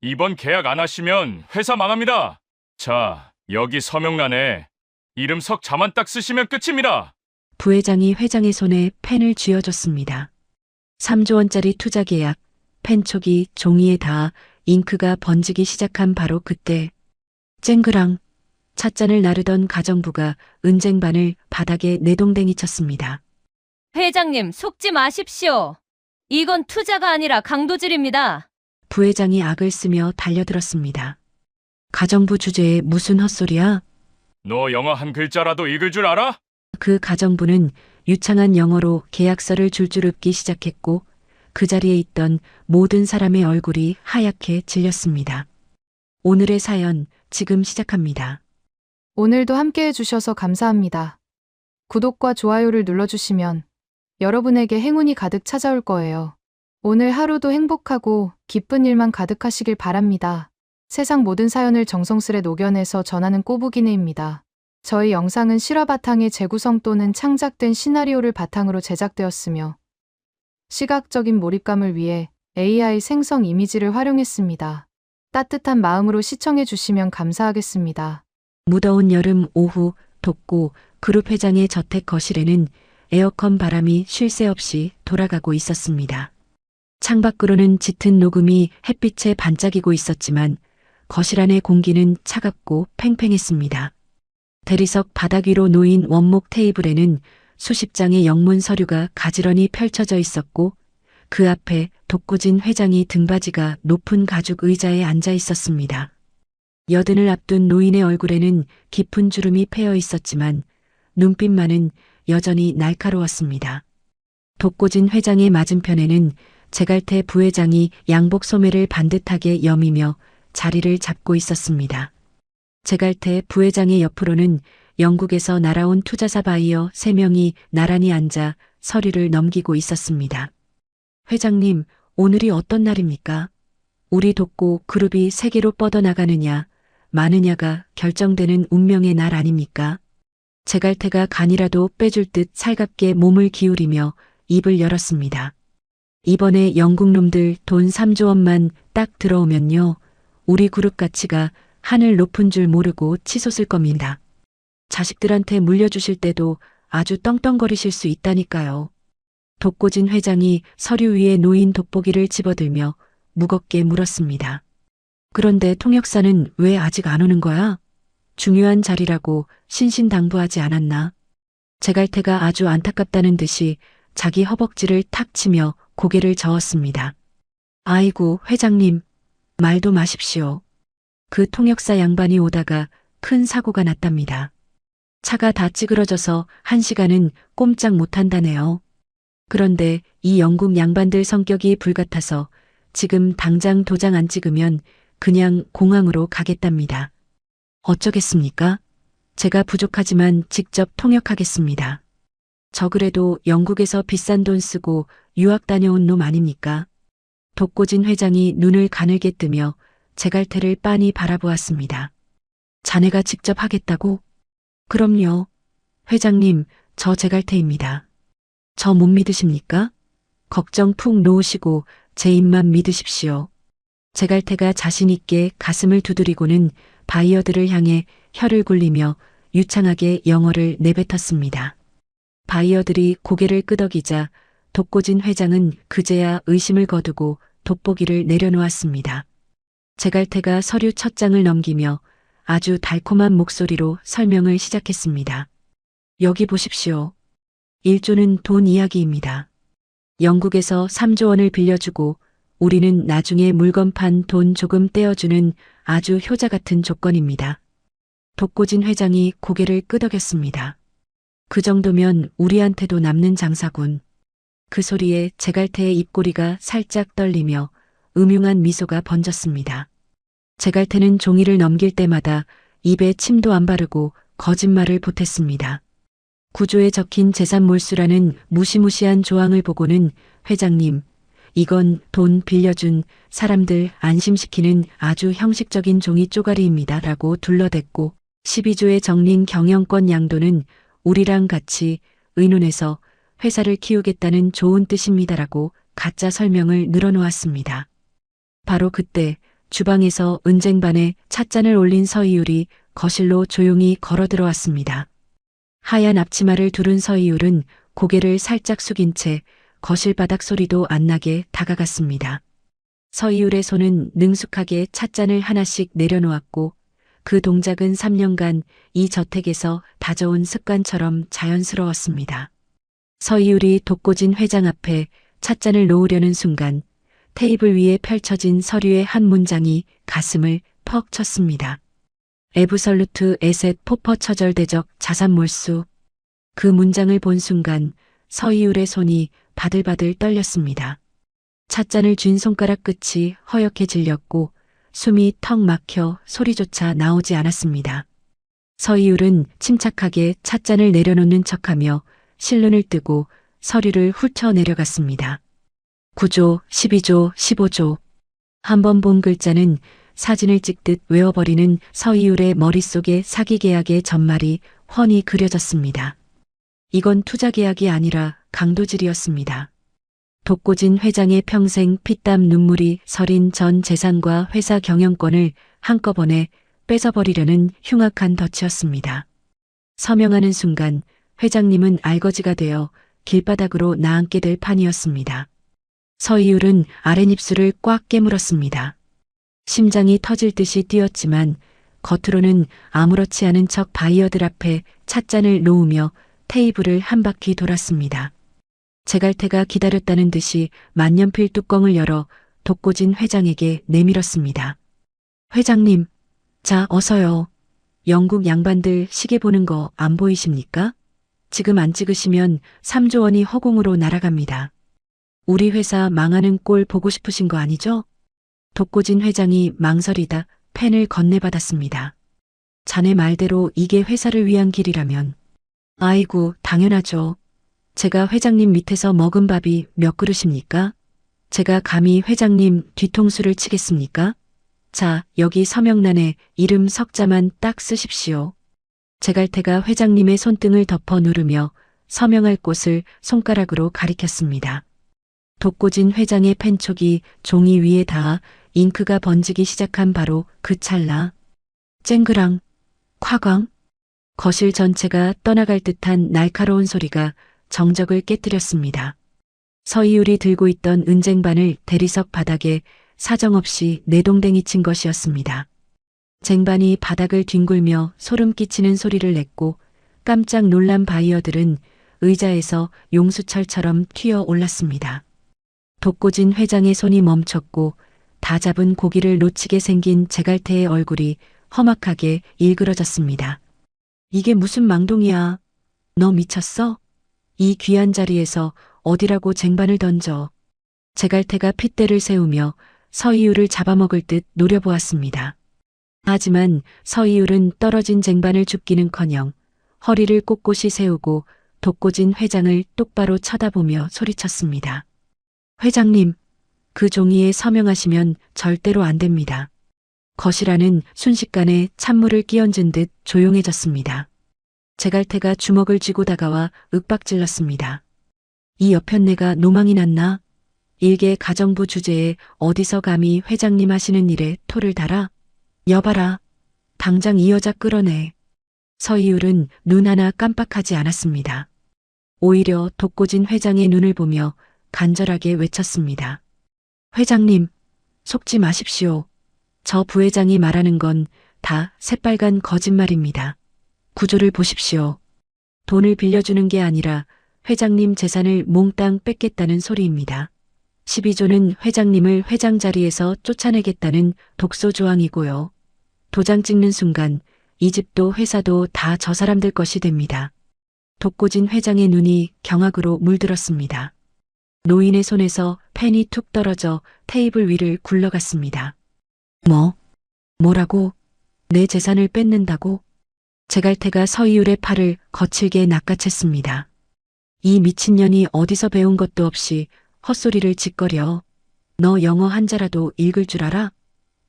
이번 계약 안 하시면 회사 망합니다. 자, 여기 서명란에 이름 석자만 딱 쓰시면 끝입니다. 부회장이 회장의 손에 펜을 쥐어줬습니다. 3조 원짜리 투자 계약, 펜촉이 종이에 닿아 잉크가 번지기 시작한 바로 그때 쨍그랑 찻잔을 나르던 가정부가 은쟁반을 바닥에 내동댕이 쳤습니다. 회장님, 속지 마십시오. 이건 투자가 아니라 강도질입니다. 부회장이 악을 쓰며 달려들었습니다. 가정부 주제에 무슨 헛소리야? 너 영어 한 글자라도 읽을 줄 알아? 그 가정부는 유창한 영어로 계약서를 줄줄 읊기 시작했고 그 자리에 있던 모든 사람의 얼굴이 하얗게 질렸습니다. 오늘의 사연 지금 시작합니다. 오늘도 함께 해주셔서 감사합니다. 구독과 좋아요를 눌러주시면 여러분에게 행운이 가득 찾아올 거예요. 오늘 하루도 행복하고 기쁜 일만 가득하시길 바랍니다. 세상 모든 사연을 정성스레 녹여내서 전하는 꼬부기네입니다. 저희 영상은 실화 바탕의 재구성 또는 창작된 시나리오를 바탕으로 제작되었으며 시각적인 몰입감을 위해 AI 생성 이미지를 활용했습니다. 따뜻한 마음으로 시청해 주시면 감사하겠습니다. 무더운 여름 오후 독고 그룹 회장의 저택 거실에는 에어컨 바람이 쉴 새 없이 돌아가고 있었습니다. 창밖으로는 짙은 녹음이 햇빛에 반짝이고 있었지만 거실 안의 공기는 차갑고 팽팽했습니다. 대리석 바닥 위로 놓인 원목 테이블에는 수십 장의 영문 서류가 가지런히 펼쳐져 있었고 그 앞에 독고진 회장이 등받이가 높은 가죽 의자에 앉아 있었습니다. 여든을 앞둔 노인의 얼굴에는 깊은 주름이 패여 있었지만 눈빛만은 여전히 날카로웠습니다. 독고진 회장의 맞은편에는 제갈태 부회장이 양복 소매를 반듯하게 여미며 자리를 잡고 있었습니다. 제갈태 부회장의 옆으로는 영국에서 날아온 투자사 바이어 3명이 나란히 앉아 서류를 넘기고 있었습니다. 회장님, 오늘이 어떤 날입니까? 우리 독고 그룹이 세계로 뻗어나가느냐, 마느냐가 결정되는 운명의 날 아닙니까? 제갈태가 간이라도 빼줄 듯 살갑게 몸을 기울이며 입을 열었습니다. 이번에 영국놈들 돈 3조 원만 딱 들어오면요. 우리 그룹 가치가 하늘 높은 줄 모르고 치솟을 겁니다. 자식들한테 물려주실 때도 아주 떵떵거리실 수 있다니까요. 독고진 회장이 서류 위에 놓인 돋보기를 집어들며 무겁게 물었습니다. 그런데 통역사는 왜 아직 안 오는 거야? 중요한 자리라고 신신당부하지 않았나? 제갈태가 아주 안타깝다는 듯이 자기 허벅지를 탁 치며 고개를 저었습니다. 아이고, 회장님, 말도 마십시오. 그 통역사 양반이 오다가 큰 사고가 났답니다. 차가 다 찌그러져서 1시간은 꼼짝 못한다네요. 그런데 이 영국 양반들 성격이 불같아서 지금 당장 도장 안 찍으면 그냥 공항으로 가겠답니다. 어쩌겠습니까? 제가 부족하지만 직접 통역하겠습니다. 저 그래도 영국에서 비싼 돈 쓰고 유학 다녀온 놈 아닙니까? 독고진 회장이 눈을 가늘게 뜨며 제갈태를 빤히 바라보았습니다. 자네가 직접 하겠다고? 그럼요. 회장님, 저 제갈태입니다. 저 못 믿으십니까? 걱정 푹 놓으시고 제 입만 믿으십시오. 제갈태가 자신 있게 가슴을 두드리고는 바이어들을 향해 혀를 굴리며 유창하게 영어를 내뱉었습니다. 바이어들이 고개를 끄덕이자 독고진 회장은 그제야 의심을 거두고 돋보기를 내려놓았습니다. 제갈태가 서류 첫 장을 넘기며 아주 달콤한 목소리로 설명을 시작했습니다. 여기 보십시오. 1조는 돈 이야기입니다. 영국에서 3조 원을 빌려주고 우리는 나중에 물건 판 돈 조금 떼어주는 아주 효자 같은 조건입니다. 독고진 회장이 고개를 끄덕였습니다. 그 정도면 우리한테도 남는 장사군. 그 소리에 제갈태의 입꼬리가 살짝 떨리며 음흉한 미소가 번졌습니다. 제갈태는 종이를 넘길 때마다 입에 침도 안 바르고 거짓말을 보탰습니다. 구조에 적힌 재산 몰수라는 무시무시한 조항을 보고는 회장님, 이건 돈 빌려준 사람들 안심시키는 아주 형식적인 종이 쪼가리입니다. 라고 둘러댔고 12조의 정린 경영권 양도는 우리랑 같이 의논해서 회사를 키우겠다는 좋은 뜻입니다라고 가짜 설명을 늘어놓았습니다. 바로 그때 주방에서 은쟁반에 찻잔을 올린 서이율이 거실로 조용히 걸어 들어왔습니다. 하얀 앞치마를 두른 서이율은 고개를 살짝 숙인 채 거실 바닥 소리도 안 나게 다가갔습니다. 서이율의 손은 능숙하게 찻잔을 하나씩 내려놓았고 그 동작은 3년간 이 저택에서 다져온 습관처럼 자연스러웠습니다. 서이율이 독고진 회장 앞에 찻잔을 놓으려는 순간 테이블 위에 펼쳐진 서류의 한 문장이 가슴을 퍽 쳤습니다. 에브설루트 에셋 포퍼 처절대적 자산 몰수. 그 문장을 본 순간 서이율의 손이 바들바들 떨렸습니다. 찻잔을 쥔 손가락 끝이 허옇게 질렸고 숨이 턱 막혀 소리조차 나오지 않았습니다. 서이율은 침착하게 찻잔을 내려놓는 척하며 실눈을 뜨고 서류를 훑쳐 내려갔습니다. 9조, 12조, 15조. 한 번 본 글자는 사진을 찍듯 외워버리는 서이율의 머릿속에 사기 계약의 전말이 훤히 그려졌습니다. 이건 투자 계약이 아니라 강도질이었습니다. 독고진 회장의 평생 피땀 눈물이 서린 전 재산과 회사 경영권을 한꺼번에 뺏어버리려는 흉악한 덫이었습니다. 서명하는 순간 회장님은 알거지가 되어 길바닥으로 나앉게 될 판이었습니다. 서이율은 아랫입술을 꽉 깨물었습니다. 심장이 터질 듯이 뛰었지만 겉으로는 아무렇지 않은 척 바이어들 앞에 찻잔을 놓으며 테이블을 한 바퀴 돌았습니다. 제갈태가 기다렸다는 듯이 만년필 뚜껑을 열어 독고진 회장에게 내밀었습니다. 회장님, 자 어서요. 영국 양반들 시계 보는 거 안 보이십니까? 지금 안 찍으시면 3조 원이 허공으로 날아갑니다. 우리 회사 망하는 꼴 보고 싶으신 거 아니죠? 독고진 회장이 망설이다 펜을 건네받았습니다. 자네 말대로 이게 회사를 위한 길이라면. 아이고, 당연하죠. 제가 회장님 밑에서 먹은 밥이 몇 그릇입니까? 제가 감히 회장님 뒤통수를 치겠습니까? 자, 여기 서명란에 이름 석자만 딱 쓰십시오. 제갈태가 회장님의 손등을 덮어 누르며 서명할 곳을 손가락으로 가리켰습니다. 독고진 회장의 펜촉이 종이 위에 닿아 잉크가 번지기 시작한 바로 그 찰나. 쨍그랑, 콱광, 거실 전체가 떠나갈 듯한 날카로운 소리가 정적을 깨뜨렸습니다. 서이율이 들고 있던 은쟁반을 대리석 바닥에 사정없이 내동댕이 친 것이었습니다. 쟁반이 바닥을 뒹굴며 소름 끼치는 소리를 냈고 깜짝 놀란 바이어들은 의자에서 용수철처럼 튀어 올랐습니다. 독고진 회장의 손이 멈췄고 다 잡은 고기를 놓치게 생긴 제갈태의 얼굴이 험악하게 일그러졌습니다. 이게 무슨 망동이야? 너 미쳤어? 이 귀한 자리에서 어디라고 쟁반을 던져. 제갈태가 핏대를 세우며 서이율을 잡아먹을 듯 노려보았습니다. 하지만 서이율은 떨어진 쟁반을 줍기는커녕 허리를 꼿꼿이 세우고 독고진 회장을 똑바로 쳐다보며 소리쳤습니다. 회장님, 그 종이에 서명하시면 절대로 안 됩니다. 거실 안은 순식간에 찬물을 끼얹은 듯 조용해졌습니다. 제갈태가 주먹을 쥐고 다가와 윽박질렀습니다. 이 여편네가 노망이 났나? 일개 가정부 주제에 어디서 감히 회장님 하시는 일에 토를 달아? 여봐라. 당장 이 여자 끌어내. 서이율은 눈 하나 깜빡하지 않았습니다. 오히려 독고진 회장의 눈을 보며 간절하게 외쳤습니다. 회장님, 속지 마십시오. 저 부회장이 말하는 건 다 새빨간 거짓말입니다. 구조를 보십시오. 돈을 빌려주는 게 아니라 회장님 재산을 몽땅 뺏겠다는 소리입니다. 12조는 회장님을 회장 자리에서 쫓아내겠다는 독소 조항이고요. 도장 찍는 순간 이 집도 회사도 다 저 사람들 것이 됩니다. 독고진 회장의 눈이 경악으로 물들었습니다. 노인의 손에서 펜이 툭 떨어져 테이블 위를 굴러갔습니다. 뭐라고? 내 재산을 뺏는다고? 제갈태가 서이율의 팔을 거칠게 낚아챘습니다. 이 미친년이 어디서 배운 것도 없이 헛소리를 짓거려. 너 영어 한자라도 읽을 줄 알아?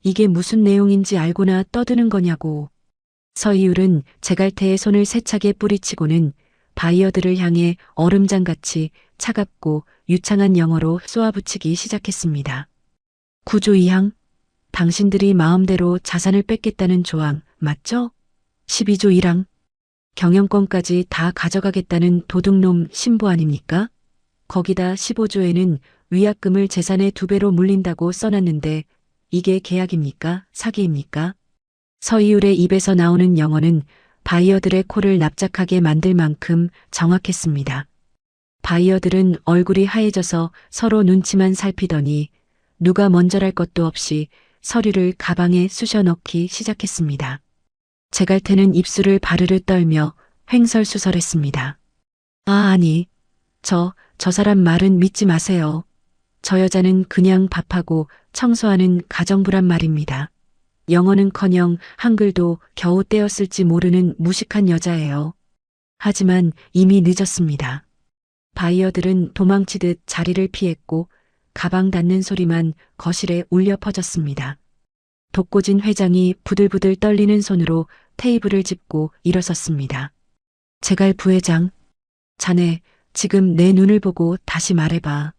이게 무슨 내용인지 알고나 떠드는 거냐고. 서이율은 제갈태의 손을 세차게 뿌리치고는 바이어들을 향해 얼음장같이 차갑고 유창한 영어로 쏘아붙이기 시작했습니다. 9조 2항, 당신들이 마음대로 자산을 뺏겠다는 조항 맞죠? 12조 1항. 경영권까지 다 가져가겠다는 도둑놈 신부 아닙니까? 거기다 15조에는 위약금을 재산의 2배로 물린다고 써놨는데 이게 계약입니까? 사기입니까? 서이율의 입에서 나오는 영어는 바이어들의 코를 납작하게 만들 만큼 정확했습니다. 바이어들은 얼굴이 하얘져서 서로 눈치만 살피더니 누가 먼저랄 것도 없이 서류를 가방에 쑤셔 넣기 시작했습니다. 제갈태는 입술을 바르르 떨며 횡설수설했습니다. 아니, 저 사람 말은 믿지 마세요. 저 여자는 그냥 밥하고 청소하는 가정부란 말입니다. 영어는커녕 한글도 겨우 떼었을지 모르는 무식한 여자예요. 하지만 이미 늦었습니다. 바이어들은 도망치듯 자리를 피했고 가방 닫는 소리만 거실에 울려 퍼졌습니다. 독고진 회장이 부들부들 떨리는 손으로 테이블을 짚고 일어섰습니다. 제갈 부회장, 자네 지금 내 눈을 보고 다시 말해봐.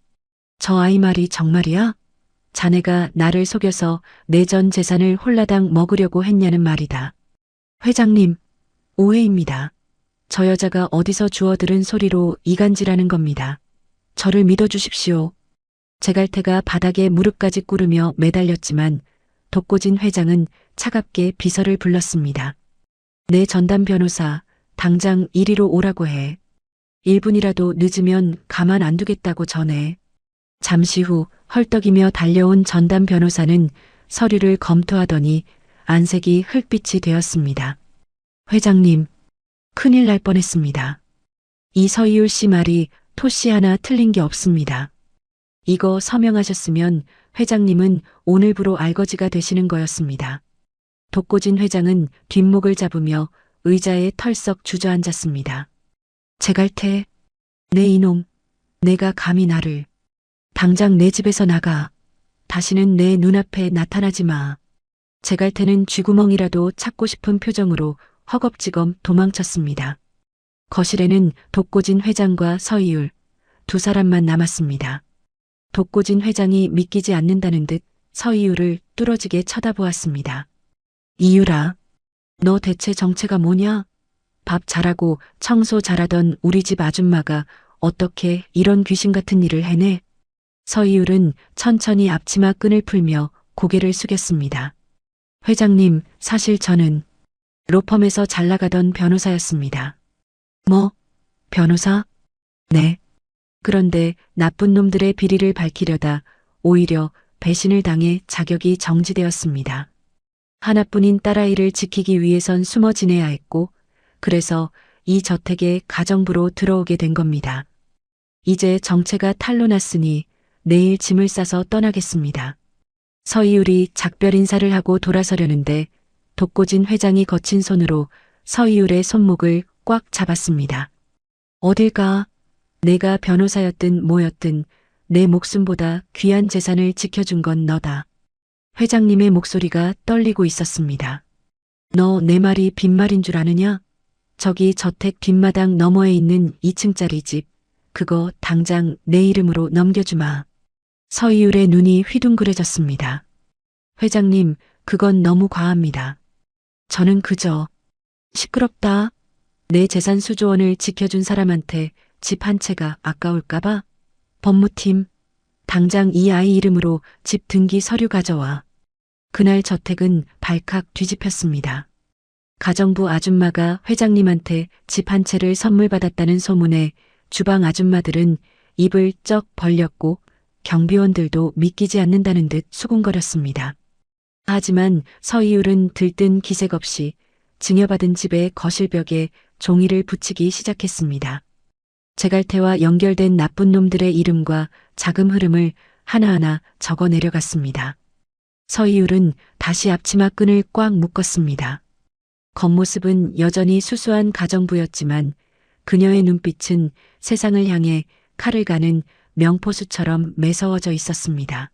저 아이 말이 정말이야? 자네가 나를 속여서 내 전 재산을 홀라당 먹으려고 했냐는 말이다. 회장님, 오해입니다. 저 여자가 어디서 주워들은 소리로 이간질하는 겁니다. 저를 믿어주십시오. 제갈태가 바닥에 무릎까지 꿇으며 매달렸지만 독고진 회장은 차갑게 비서를 불렀습니다. 내 전담 변호사, 당장 이리로 오라고 해. 1분이라도 늦으면 가만 안 두겠다고 전해. 잠시 후 헐떡이며 달려온 전담 변호사는 서류를 검토하더니 안색이 흙빛이 되었습니다. 회장님, 큰일 날 뻔했습니다. 이 서이율 씨 말이 토씨 하나 틀린 게 없습니다. 이거 서명하셨으면 회장님은 오늘부로 알거지가 되시는 거였습니다. 독고진 회장은 뒷목을 잡으며 의자에 털썩 주저앉았습니다. 제갈태, 내 이놈, 내가 감히 나를. 당장 내 집에서 나가. 다시는 내 눈앞에 나타나지 마. 제갈태는 쥐구멍이라도 찾고 싶은 표정으로 허겁지겁 도망쳤습니다. 거실에는 독고진 회장과 서이율, 2사람만 남았습니다. 독고진 회장이 믿기지 않는다는 듯 서이율을 뚫어지게 쳐다보았습니다. 이유라, 너 대체 정체가 뭐냐? 밥 잘하고 청소 잘하던 우리 집 아줌마가 어떻게 이런 귀신 같은 일을 해내? 서이율은 천천히 앞치마 끈을 풀며 고개를 숙였습니다. 회장님, 사실 저는 로펌에서 잘 나가던 변호사였습니다. 뭐? 변호사? 네. 그런데 나쁜 놈들의 비리를 밝히려다 오히려 배신을 당해 자격이 정지되었습니다. 하나뿐인 딸아이를 지키기 위해선 숨어 지내야 했고, 그래서 이 저택에 가정부로 들어오게 된 겁니다. 이제 정체가 탄로 났으니 내일 짐을 싸서 떠나겠습니다. 서이율이 작별 인사를 하고 돌아서려는데 독고진 회장이 거친 손으로 서이율의 손목을 꽉 잡았습니다. 어딜 가? 내가 변호사였든 뭐였든 내 목숨보다 귀한 재산을 지켜준 건 너다. 회장님의 목소리가 떨리고 있었습니다. 너 내 말이 빈말인 줄 아느냐? 저기 저택 뒷마당 너머에 있는 2층짜리 집, 그거 당장 내 이름으로 넘겨주마. 서이율의 눈이 휘둥그레졌습니다. 회장님, 그건 너무 과합니다. 저는 그저 시끄럽다. 내 재산 수조원을 지켜준 사람한테 집 한 채가 아까울까봐? 법무팀, 당장 이 아이 이름으로 집 등기 서류 가져와. 그날 저택은 발칵 뒤집혔습니다. 가정부 아줌마가 회장님한테 집 한 채를 선물 받았다는 소문에 주방 아줌마들은 입을 쩍 벌렸고 경비원들도 믿기지 않는다는 듯 수군거렸습니다. 하지만 서이율은 들뜬 기색 없이 증여받은 집의 거실벽에 종이를 붙이기 시작했습니다. 제갈태와 연결된 나쁜 놈들의 이름과 자금 흐름을 하나하나 적어 내려갔습니다. 서이율은 다시 앞치마 끈을 꽉 묶었습니다. 겉모습은 여전히 수수한 가정부였지만 그녀의 눈빛은 세상을 향해 칼을 가는 명포수처럼 매서워져 있었습니다.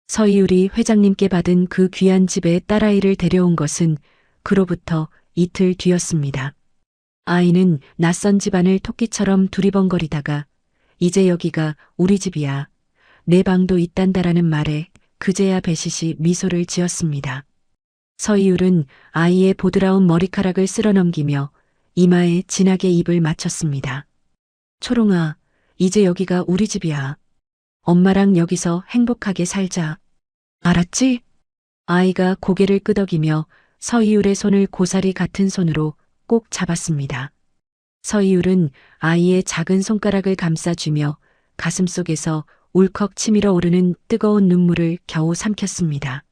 서이율이 회장님께 받은 그 귀한 집에 딸아이를 데려온 것은 그로부터 이틀 뒤였습니다. 아이는 낯선 집안을 토끼처럼 두리번거리다가 이제 여기가 우리 집이야. 내 방도 있단다라는 말에 그제야 배시시 미소를 지었습니다. 서이율은 아이의 보드라운 머리카락을 쓸어넘기며 이마에 진하게 입을 맞췄습니다. 초롱아, 이제 여기가 우리 집이야. 엄마랑 여기서 행복하게 살자. 알았지? 아이가 고개를 끄덕이며 서이율의 손을 고사리 같은 손으로 꼭 잡았습니다. 서이율은 아이의 작은 손가락을 감싸주며 가슴속에서 울컥 치밀어 오르는 뜨거운 눈물을 겨우 삼켰습니다.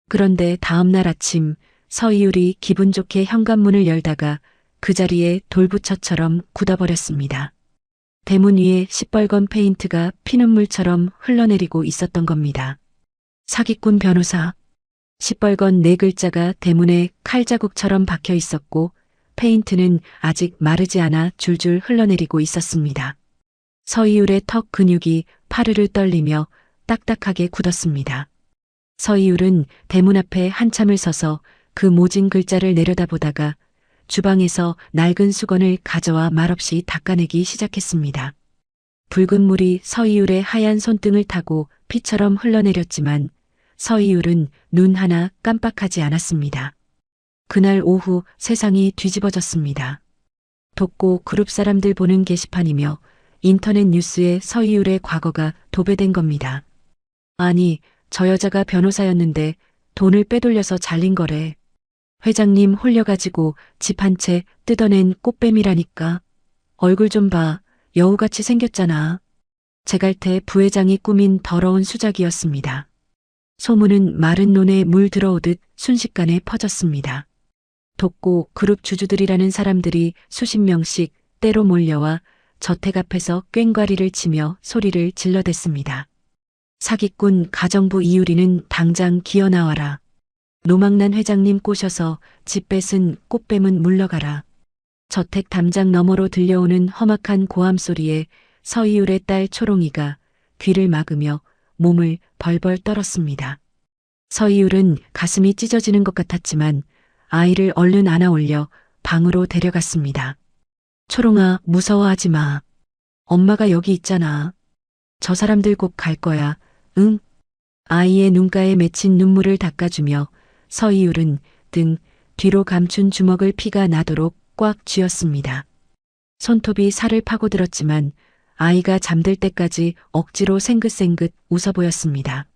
그런데 다음 날 아침 서이율이 기분 좋게 현관문을 열다가 그 자리에 돌부처처럼 굳어버렸습니다. 대문 위에 시뻘건 페인트가 피눈물처럼 흘러내리고 있었던 겁니다. 사기꾼 변호사. 시뻘건 네 글자가 대문에 칼자국처럼 박혀 있었고 페인트는 아직 마르지 않아 줄줄 흘러내리고 있었습니다. 서이율의 턱 근육이 파르르 떨리며 딱딱하게 굳었습니다. 서이율은 대문 앞에 한참을 서서 그 모진 글자를 내려다보다가 주방에서 낡은 수건을 가져와 말없이 닦아내기 시작했습니다. 붉은 물이 서이율의 하얀 손등을 타고 피처럼 흘러내렸지만 서이율은 눈 하나 깜빡하지 않았습니다. 그날 오후 세상이 뒤집어졌습니다. 돋고 그룹 사람들 보는 게시판이며 인터넷 뉴스에 서이율의 과거가 도배된 겁니다. 아니, 저 여자가 변호사였는데 돈을 빼돌려서 잘린 거래. 회장님 홀려가지고 집 한 채 뜯어낸 꽃뱀이라니까. 얼굴 좀 봐. 여우같이 생겼잖아. 제갈태 부회장이 꾸민 더러운 수작이었습니다. 소문은 마른 논에 물 들어오듯 순식간에 퍼졌습니다. 돋고 그룹 주주들이라는 사람들이 수십 명씩 때로 몰려와 저택 앞에서 꽹과리를 치며 소리를 질러댔습니다. 사기꾼 가정부 이유리는 당장 기어 나와라. 노망난 회장님 꼬셔서 집 뺏은 꽃뱀은 물러가라. 저택 담장 너머로 들려오는 험악한 고함 소리에 서이율의 딸 초롱이가 귀를 막으며 몸을 벌벌 떨었습니다. 서이율은 가슴이 찢어지는 것 같았지만 아이를 얼른 안아 올려 방으로 데려갔습니다. 초롱아, 무서워하지 마. 엄마가 여기 있잖아. 저 사람들 곧 갈 거야. 응? 아이의 눈가에 맺힌 눈물을 닦아주며 서이율은 등 뒤로 감춘 주먹을 피가 나도록 꽉 쥐었습니다. 손톱이 살을 파고들었지만 아이가 잠들 때까지 억지로 생긋생긋 웃어 보였습니다.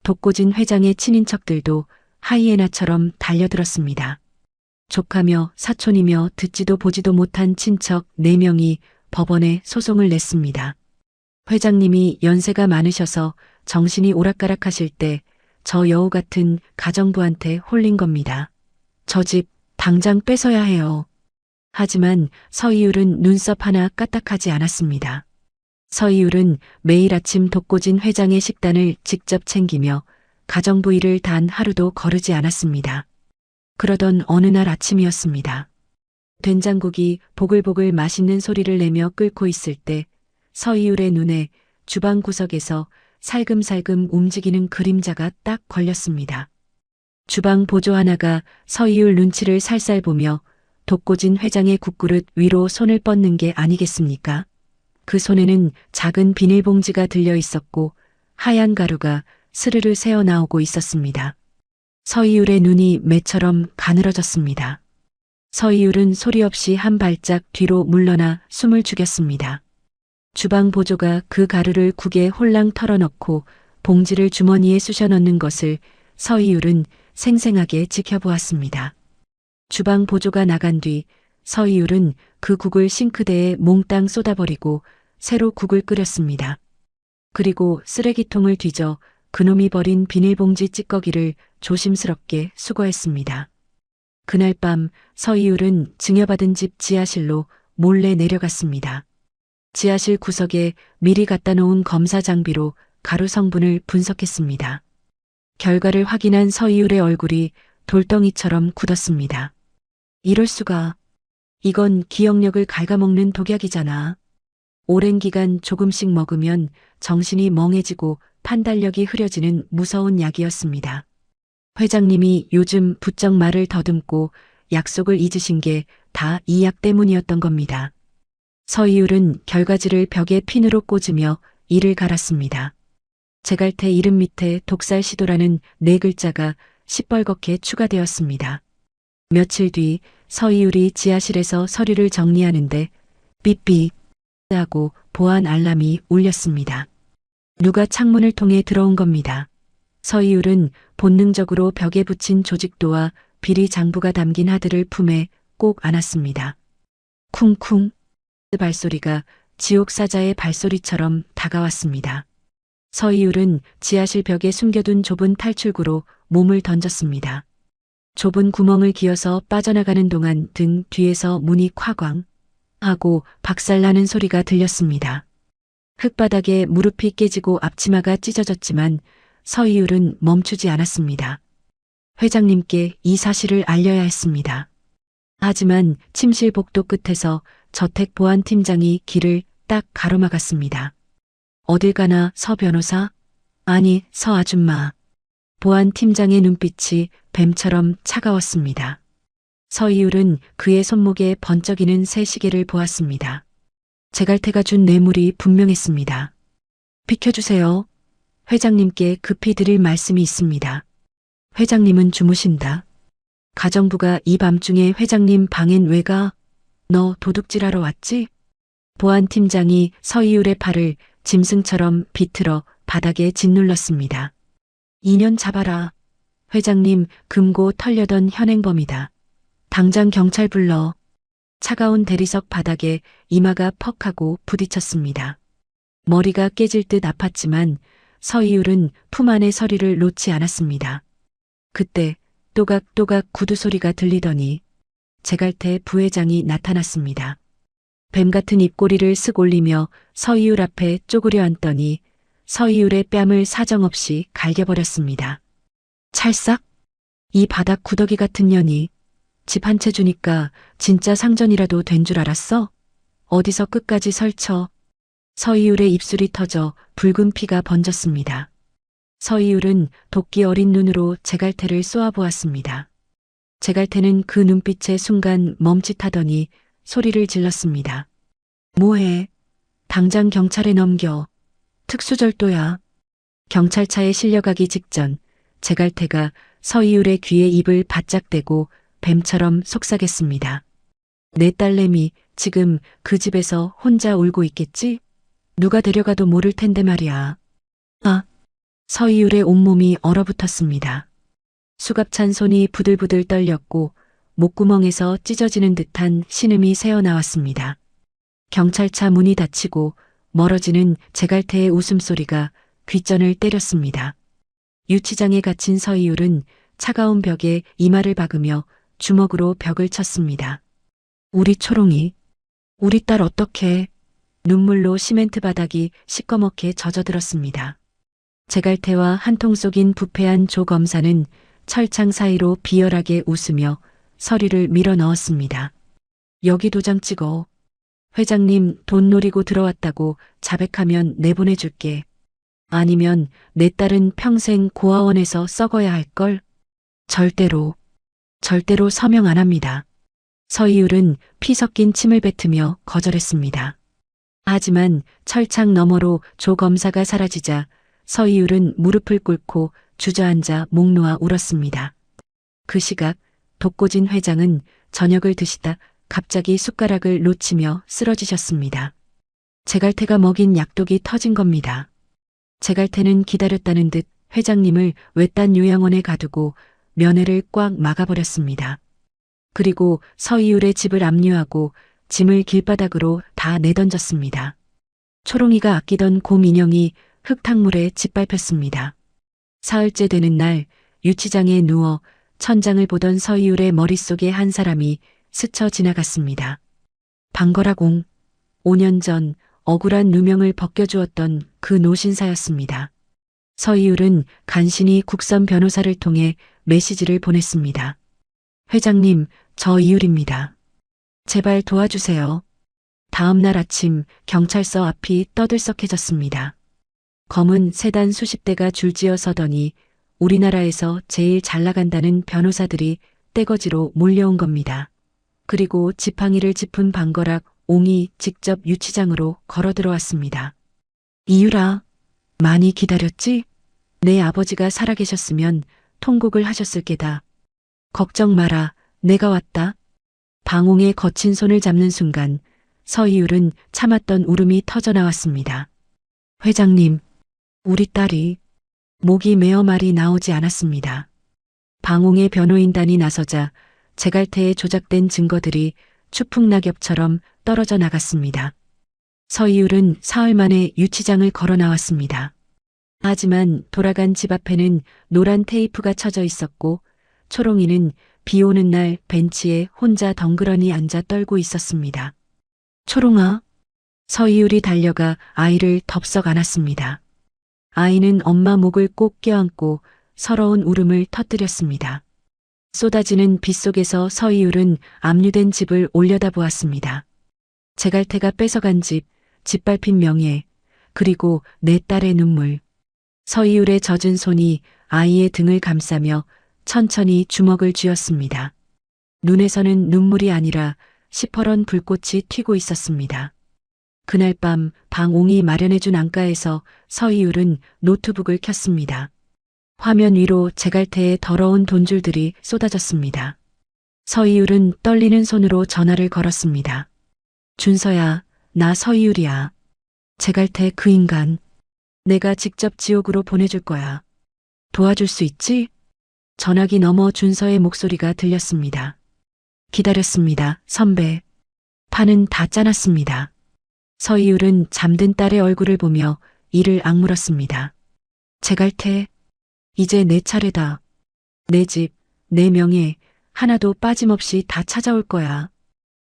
독고진 회장의 친인척들도 하이에나처럼 달려들었습니다. 조카며 사촌이며 듣지도 보지도 못한 친척 4명이 법원에 소송을 냈습니다. 회장님이 연세가 많으셔서 정신이 오락가락하실 때 저 여우 같은 가정부한테 홀린 겁니다. 저 집 당장 뺏어야 해요. 하지만 서이율은 눈썹 하나 까딱하지 않았습니다. 서이율은 매일 아침 독고진 회장의 식단을 직접 챙기며 가정부 일을 단 하루도 거르지 않았습니다. 그러던 어느 날 아침이었습니다. 된장국이 보글보글 맛있는 소리를 내며 끓고 있을 때 서이율의 눈에 주방 구석에서 살금살금 움직이는 그림자가 딱 걸렸습니다. 주방 보조 하나가 서이율 눈치를 살살 보며 독고진 회장의 국그릇 위로 손을 뻗는 게 아니겠습니까? 그 손에는 작은 비닐봉지가 들려 있었고 하얀 가루가 스르르 새어나오고 있었습니다. 서이율의 눈이 매처럼 가늘어졌습니다. 서이율은 소리 없이 한 발짝 뒤로 물러나 숨을 죽였습니다. 주방 보조가 그 가루를 국에 홀랑 털어넣고 봉지를 주머니에 쑤셔 넣는 것을 서이율은 생생하게 지켜보았습니다. 주방 보조가 나간 뒤 서이율은 그 국을 싱크대에 몽땅 쏟아버리고 새로 국을 끓였습니다. 그리고 쓰레기통을 뒤져 그놈이 버린 비닐봉지 찌꺼기를 조심스럽게 수거했습니다. 그날 밤 서이율은 증여받은 집 지하실로 몰래 내려갔습니다. 지하실 구석에 미리 갖다 놓은 검사 장비로 가루 성분을 분석했습니다. 결과를 확인한 서이율의 얼굴이 돌덩이처럼 굳었습니다. 이럴 수가. 이건 기억력을 갉아먹는 독약이잖아. 오랜 기간 조금씩 먹으면 정신이 멍해지고 판단력이 흐려지는 무서운 약이었습니다. 회장님이 요즘 부쩍 말을 더듬고 약속을 잊으신 게 다 이 약 때문이었던 겁니다. 서이율은 결과지를 벽에 핀으로 꽂으며 이를 갈았습니다. 제갈태 이름 밑에 독살 시도라는 네 글자가 시뻘겋게 추가되었습니다. 며칠 뒤 서이율이 지하실에서 서류를 정리하는데 삐삐 하고 보안 알람이 울렸습니다. 누가 창문을 통해 들어온 겁니다. 서이율은 본능적으로 벽에 붙인 조직도와 비리 장부가 담긴 하드를 품에 꼭 안았습니다. 쿵쿵 발소리가 지옥 사자의 발소리처럼 다가왔습니다. 서이율은 지하실 벽에 숨겨둔 좁은 탈출구로 몸을 던졌습니다. 좁은 구멍을 기어서 빠져나가는 동안 등 뒤에서 문이 콱광 하고 박살나는 소리가 들렸습니다. 흙바닥에 무릎이 깨지고 앞치마가 찢어졌지만 서이율은 멈추지 않았습니다. 회장님께 이 사실을 알려야 했습니다. 하지만 침실 복도 끝에서 저택보안팀장이 길을 딱 가로막았습니다. 어딜 가나 서 변호사? 아니, 서 아줌마. 보안팀장의 눈빛이 뱀처럼 차가웠습니다. 서이율은 그의 손목에 번쩍이는 새 시계를 보았습니다. 제갈태가 준 뇌물이 분명했습니다. 비켜주세요. 회장님께 급히 드릴 말씀이 있습니다. 회장님은 주무신다. 가정부가 이 밤중에 회장님 방엔 왜 가? 너 도둑질하러 왔지? 보안팀장이 서이율의 팔을 짐승처럼 비틀어 바닥에 짓눌렀습니다. 2년 잡아라. 회장님 금고 털려던 현행범이다. 당장 경찰 불러. 차가운 대리석 바닥에 이마가 퍽 하고 부딪혔습니다. 머리가 깨질 듯 아팠지만 서이율은 품 안의 서리를 놓지 않았습니다. 그때 또각또각 구두 소리가 들리더니 제갈태 부회장이 나타났습니다. 뱀 같은 입꼬리를 쓱 올리며 서이율 앞에 쪼그려 앉더니 서이율의 뺨을 사정없이 갈겨버렸습니다. 찰싹? 이 바닥 구더기 같은 년이 집 한 채 주니까 진짜 상전이라도 된 줄 알았어? 어디서 끝까지 설쳐? 서이율의 입술이 터져 붉은 피가 번졌습니다. 서이율은 도끼 어린 눈으로 제갈태를 쏘아보았습니다. 제갈태는 그 눈빛에 순간 멈칫하더니 소리를 질렀습니다. 뭐해? 당장 경찰에 넘겨. 특수절도야. 경찰차에 실려가기 직전 제갈태가 서이율의 귀에 입을 바짝 대고 뱀처럼 속삭였습니다. 내 딸내미 지금 그 집에서 혼자 울고 있겠지? 누가 데려가도 모를 텐데 말이야. 아, 서이율의 온몸이 얼어붙었습니다. 수갑찬 손이 부들부들 떨렸고 목구멍에서 찢어지는 듯한 신음이 새어나왔습니다. 경찰차 문이 닫히고 멀어지는 제갈태의 웃음소리가 귓전을 때렸습니다. 유치장에 갇힌 서이율은 차가운 벽에 이마를 박으며 주먹으로 벽을 쳤습니다. 우리 초롱이, 우리 딸 어떡해. 눈물로 시멘트 바닥이 시꺼멓게 젖어들었습니다. 제갈태와 한통 속인 부패한 조 검사는 철창 사이로 비열하게 웃으며 서류를 밀어 넣었습니다. 여기 도장 찍어. 회장님 돈 노리고 들어왔다고 자백하면 내보내줄게. 아니면 내 딸은 평생 고아원에서 썩어야 할걸? 절대로 서명 안 합니다. 서이율은 피 섞인 침을 뱉으며 거절했습니다. 하지만 철창 너머로 조 검사가 사라지자 서이율은 무릎을 꿇고 주저앉아 목 놓아 울었습니다. 그 시각 독고진 회장은 저녁을 드시다 갑자기 숟가락을 놓치며 쓰러지셨습니다. 제갈태가 먹인 약독이 터진 겁니다. 제갈태는 기다렸다는 듯 회장님을 외딴 요양원에 가두고 면회를 꽉 막아버렸습니다. 그리고 서이율의 집을 압류하고 짐을 길바닥으로 다 내던졌습니다. 초롱이가 아끼던 곰 인형이 흙탕물에 짓밟혔습니다. 사흘째 되는 날 유치장에 누워 천장을 보던 서이율의 머릿속에 한 사람이 스쳐 지나갔습니다. 방거라공. 5년 전 억울한 누명을 벗겨주었던 그 노신사였습니다. 서이율은 간신히 국선 변호사를 통해 메시지를 보냈습니다. 회장님, 저 이율입니다. 제발 도와주세요. 다음 날 아침 경찰서 앞이 떠들썩해졌습니다. 검은 세단 수십 대가 줄지어 서더니 우리나라에서 제일 잘 나간다는 변호사들이 떼거지로 몰려온 겁니다. 그리고 지팡이를 짚은 방거락 옹이 직접 유치장으로 걸어 들어왔습니다. 이율아, 많이 기다렸지? 내 아버지가 살아계셨으면 통곡을 하셨을 게다. 걱정 마라. 내가 왔다. 방홍의 거친 손을 잡는 순간 서희율은 참았던 울음이 터져 나왔습니다. 회장님, 우리 딸이 목이 메어 말이 나오지 않았습니다. 방홍의 변호인단이 나서자 제갈태에 조작된 증거들이 추풍낙엽처럼 떨어져 나갔습니다. 서희율은 사흘 만에 유치장을 걸어 나왔습니다. 하지만 돌아간 집 앞에는 노란 테이프가 쳐져 있었고 초롱이는 비 오는 날 벤치에 혼자 덩그러니 앉아 떨고 있었습니다. 초롱아. 서희율이 달려가 아이를 덥석 안았습니다. 아이는 엄마 목을 꼭 껴안고 서러운 울음을 터뜨렸습니다. 쏟아지는 빗속에서 서희율은 압류된 집을 올려다보았습니다. 제갈태가 뺏어간 집, 짓밟힌 명예, 그리고 내 딸의 눈물. 서희율의 젖은 손이 아이의 등을 감싸며 천천히 주먹을 쥐었습니다. 눈에서는 눈물이 아니라 시퍼런 불꽃이 튀고 있었습니다. 그날 밤 방옹이 마련해준 안가에서 서희율은 노트북을 켰습니다. 화면 위로 제갈태의 더러운 돈줄들이 쏟아졌습니다. 서희율은 떨리는 손으로 전화를 걸었습니다. 준서야, 나 서희율이야. 제갈태 그 인간. 내가 직접 지옥으로 보내줄 거야. 도와줄 수 있지? 전화기 너머 준서의 목소리가 들렸습니다. 기다렸습니다, 선배. 판은 다 짜놨습니다. 서희율은 잠든 딸의 얼굴을 보며 이를 악물었습니다. 제갈태, 이제 내 차례다. 내 집, 내 명예, 하나도 빠짐없이 다 찾아올 거야.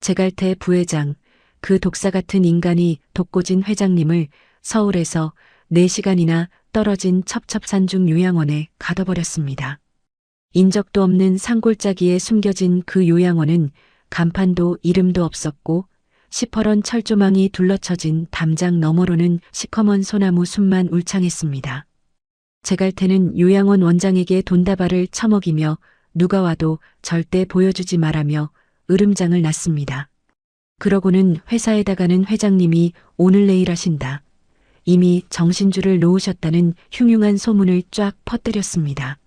제갈태 부회장, 그 독사 같은 인간이 독고진 회장님을 서울에서 4시간이나 떨어진 첩첩산중 요양원에 가둬버렸습니다. 인적도 없는 산골짜기에 숨겨진 그 요양원은 간판도 이름도 없었고 시퍼런 철조망이 둘러쳐진 담장 너머로는 시커먼 소나무 숲만 울창했습니다. 제갈태는 요양원 원장에게 돈다발을 처먹이며 누가 와도 절대 보여주지 말라며 으름장을 놨습니다. 그러고는 회사에다가는 회장님이 오늘 내일 하신다. 이미 정신줄을 놓으셨다는 흉흉한 소문을 쫙 퍼뜨렸습니다.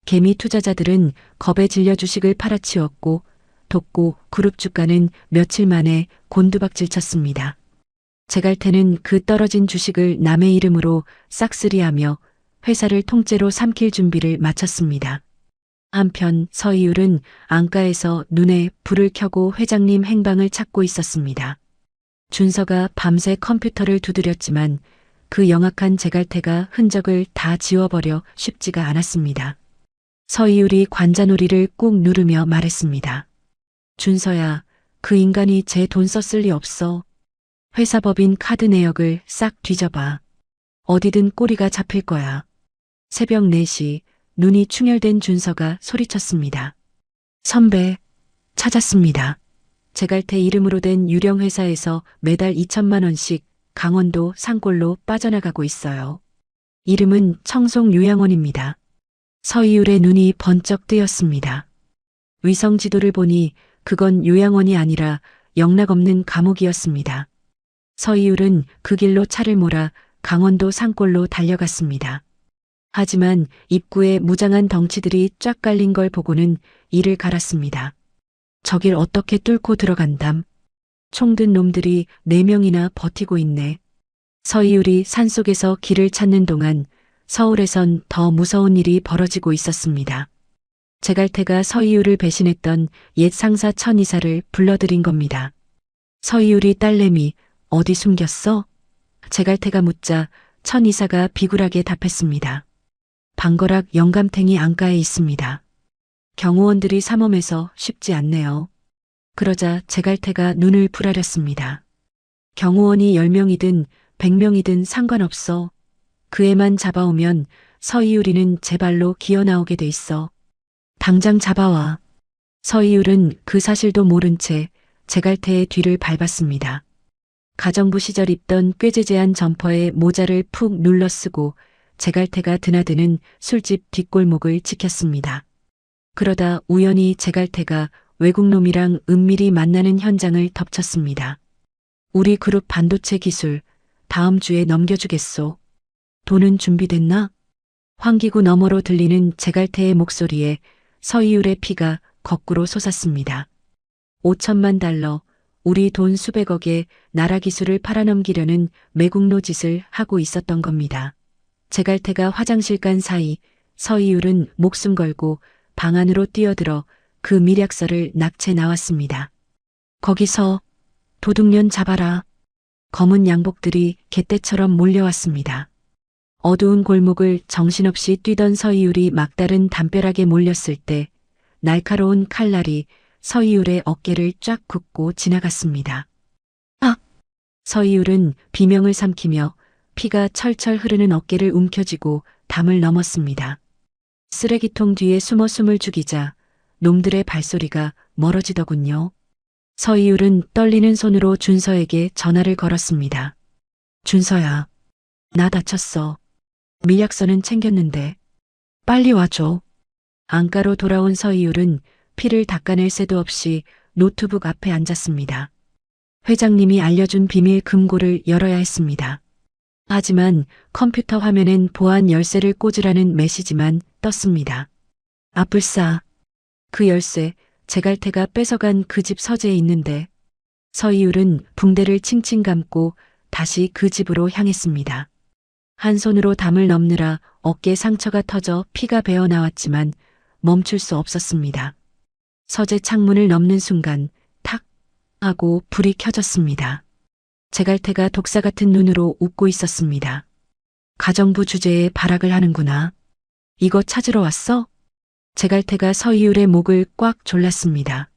개미 투자자들은 겁에 질려 주식을 팔아치웠고 독고 그룹 주가는 며칠 만에 곤두박질 쳤습니다. 제갈태는 그 떨어진 주식을 남의 이름으로 싹쓸이하며 회사를 통째로 삼킬 준비를 마쳤습니다. 한편 서희율은 안가에서 눈에 불을 켜고 회장님 행방을 찾고 있었습니다. 준서가 밤새 컴퓨터를 두드렸지만 그 영악한 제갈태가 흔적을 다 지워버려 쉽지가 않았습니다. 서희율이 관자놀이를 꾹 누르며 말했습니다. 준서야, 그 인간이 제 돈 썼을 리 없어. 회사 법인 카드 내역을 싹 뒤져봐. 어디든 꼬리가 잡힐 거야. 새벽 4시 눈이 충혈된 준서가 소리쳤습니다. 선배, 찾았습니다. 제갈태 이름으로 된 유령 회사에서 매달 2천만 원씩 강원도 산골로 빠져나가고 있어요. 이름은 청송요양원입니다. 서희율의 눈이 번쩍 뜨였습니다. 위성 지도를 보니 그건 요양원이 아니라 영락없는 감옥이었습니다. 서희율은 그 길로 차를 몰아 강원도 산골로 달려갔습니다. 하지만 입구에 무장한 덩치들이 쫙 깔린 걸 보고는 이를 갈았습니다. 저길 어떻게 뚫고 들어간담. 총든 놈들이 4명이나 버티고 있네. 서희율이 산속에서 길을 찾는 동안 서울에선 더 무서운 일이 벌어지고 있었습니다. 제갈태가 서희율을 배신했던 옛 상사 천이사를 불러들인 겁니다. 서희율이 딸내미 어디 숨겼어? 제갈태가 묻자 천이사가 비굴하게 답했습니다. 방거락 영감탱이 안가에 있습니다. 경호원들이 삼엄해서 쉽지 않네요. 그러자 제갈태가 눈을 부라렸습니다. 경호원이 10명이든 100명이든 상관없어. 그 애만 잡아오면 서희율이는 제 발로 기어나오게 돼 있어. 당장 잡아와. 서희율은 그 사실도 모른 채 제갈태의 뒤를 밟았습니다. 가정부 시절 입던 꾀재재한 점퍼에 모자를 푹 눌러 쓰고 제갈태가 드나드는 술집 뒷골목을 지켰습니다. 그러다 우연히 제갈태가 외국놈이랑 은밀히 만나는 현장을 덮쳤습니다. 우리 그룹 반도체 기술 다음 주에 넘겨주겠소. 돈은 준비됐나? 환기구 너머로 들리는 제갈태의 목소리에 서이율의 피가 거꾸로 솟았습니다. 5천만 달러, 우리 돈 수백억에 나라 기술을 팔아넘기려는 매국노 짓을 하고 있었던 겁니다. 제갈태가 화장실 간 사이 서이율은 목숨 걸고 방 안으로 뛰어들어 그 미략서를 납치해 나왔습니다. 거기서 도둑년 잡아라. 검은 양복들이 개떼처럼 몰려왔습니다. 어두운 골목을 정신없이 뛰던 서이율이 막다른 담벼락에 몰렸을 때 날카로운 칼날이 서이율의 어깨를 쫙 긋고 지나갔습니다. 아! 서이율은 비명을 삼키며 피가 철철 흐르는 어깨를 움켜쥐고 담을 넘었습니다. 쓰레기통 뒤에 숨어 숨을 죽이자 놈들의 발소리가 멀어지더군요. 서이율은 떨리는 손으로 준서에게 전화를 걸었습니다. 준서야, 나 다쳤어. 밀약서는 챙겼는데 빨리 와줘. 안가로 돌아온 서이율은 피를 닦아낼 새도 없이 노트북 앞에 앉았습니다. 회장님이 알려준 비밀 금고를 열어야 했습니다. 하지만 컴퓨터 화면엔 보안 열쇠를 꽂으라는 메시지만 떴습니다. 아뿔싸. 그 열쇠, 제갈태가 뺏어간 그 집 서재에 있는데. 서이율은 붕대를 칭칭 감고 다시 그 집으로 향했습니다. 한 손으로 담을 넘느라 어깨 상처가 터져 피가 배어 나왔지만 멈출 수 없었습니다. 서재 창문을 넘는 순간 탁 하고 불이 켜졌습니다. 제갈태가 독사 같은 눈으로 웃고 있었습니다. 가정부 주제에 발악을 하는구나. 이거 찾으러 왔어? 제갈태가 서이율의 목을 꽉 졸랐습니다.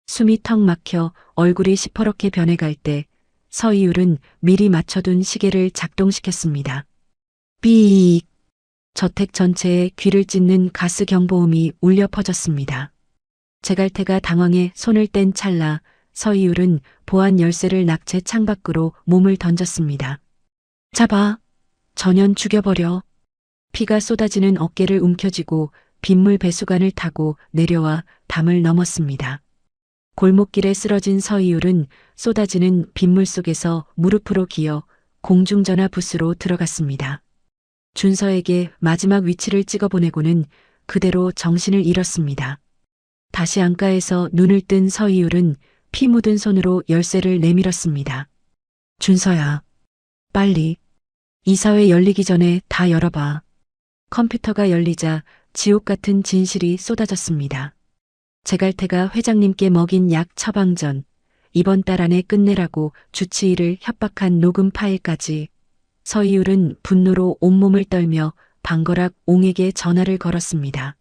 숨이 턱 막혀 얼굴이 시퍼렇게 변해갈 때 서이율은 미리 맞춰둔 시계를 작동시켰습니다. 삐익! 저택 전체에 귀를 찢는 가스 경보음이 울려 퍼졌습니다. 제갈태가 당황해 손을 뗀 찰나 서이율은 보안 열쇠를 납치 창밖으로 몸을 던졌습니다. 잡아! 전연 죽여버려! 피가 쏟아지는 어깨를 움켜쥐고 빗물 배수관을 타고 내려와 담을 넘었습니다. 골목길에 쓰러진 서이율은 쏟아지는 빗물 속에서 무릎으로 기어 공중전화 부스로 들어갔습니다. 준서에게 마지막 위치를 찍어보내고는 그대로 정신을 잃었습니다. 다시 안가에서 눈을 뜬 서이율은 피 묻은 손으로 열쇠를 내밀었습니다. 준서야, 빨리. 이사회 열리기 전에 다 열어봐. 컴퓨터가 열리자 지옥 같은 진실이 쏟아졌습니다. 제갈태가 회장님께 먹인 약 처방전, 이번 달 안에 끝내라고 주치의를 협박한 녹음 파일까지. 서이율은 분노로 온몸을 떨며 방거락 옹에게 전화를 걸었습니다.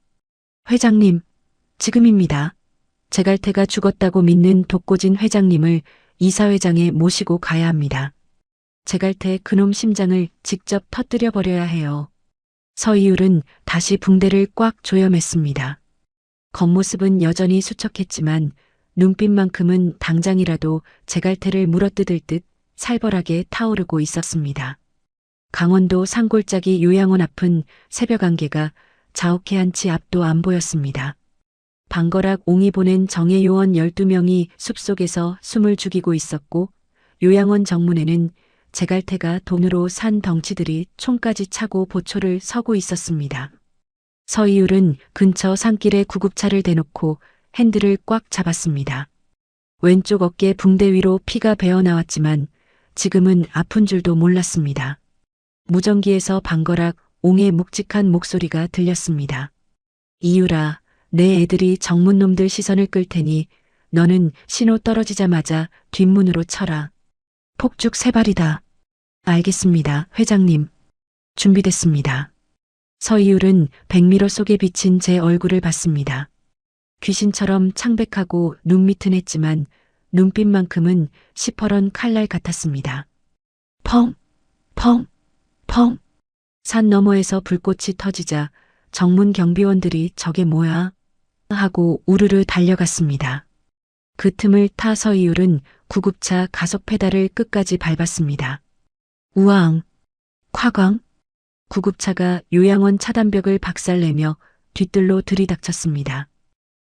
회장님, 지금입니다. 제갈태가 죽었다고 믿는 독고진 회장님을 이사회장에 모시고 가야 합니다. 제갈태 그놈 심장을 직접 터뜨려 버려야 해요. 서이율은 다시 붕대를 꽉 조여맸습니다. 겉모습은 여전히 수척했지만 눈빛만큼은 당장이라도 제갈태를 물어뜯을 듯 살벌하게 타오르고 있었습니다. 강원도 산골짜기 요양원 앞은 새벽 안개가 자욱해 한 치 앞도 안 보였습니다. 방거락 옹이 보낸 정예 요원 12명이 숲속에서 숨을 죽이고 있었고 요양원 정문에는 제갈태가 돈으로 산 덩치들이 총까지 차고 보초를 서고 있었습니다. 서이율은 근처 산길에 구급차를 대놓고 핸들을 꽉 잡았습니다. 왼쪽 어깨 붕대 위로 피가 배어 나왔지만 지금은 아픈 줄도 몰랐습니다. 무전기에서 방거락 옹의 묵직한 목소리가 들렸습니다. 이유라, 내 애들이 정문놈들 시선을 끌 테니 너는 신호 떨어지자마자 뒷문으로 쳐라. 폭죽 3발이다. 알겠습니다, 회장님. 준비됐습니다. 서이율은 백미러 속에 비친 제 얼굴을 봤습니다. 귀신처럼 창백하고 눈밑은 눈빛만큼은 시퍼런 칼날 같았습니다. 펑! 펑! 펑! 산 너머에서 불꽃이 터지자 정문 경비원들이 저게 뭐야? 하고 우르르 달려갔습니다. 그 틈을 타 서이율은 구급차 가속 페달을 끝까지 밟았습니다. 우왕! 콱광! 구급차가 요양원 차단벽을 박살내며 뒤뜰로 들이닥쳤습니다.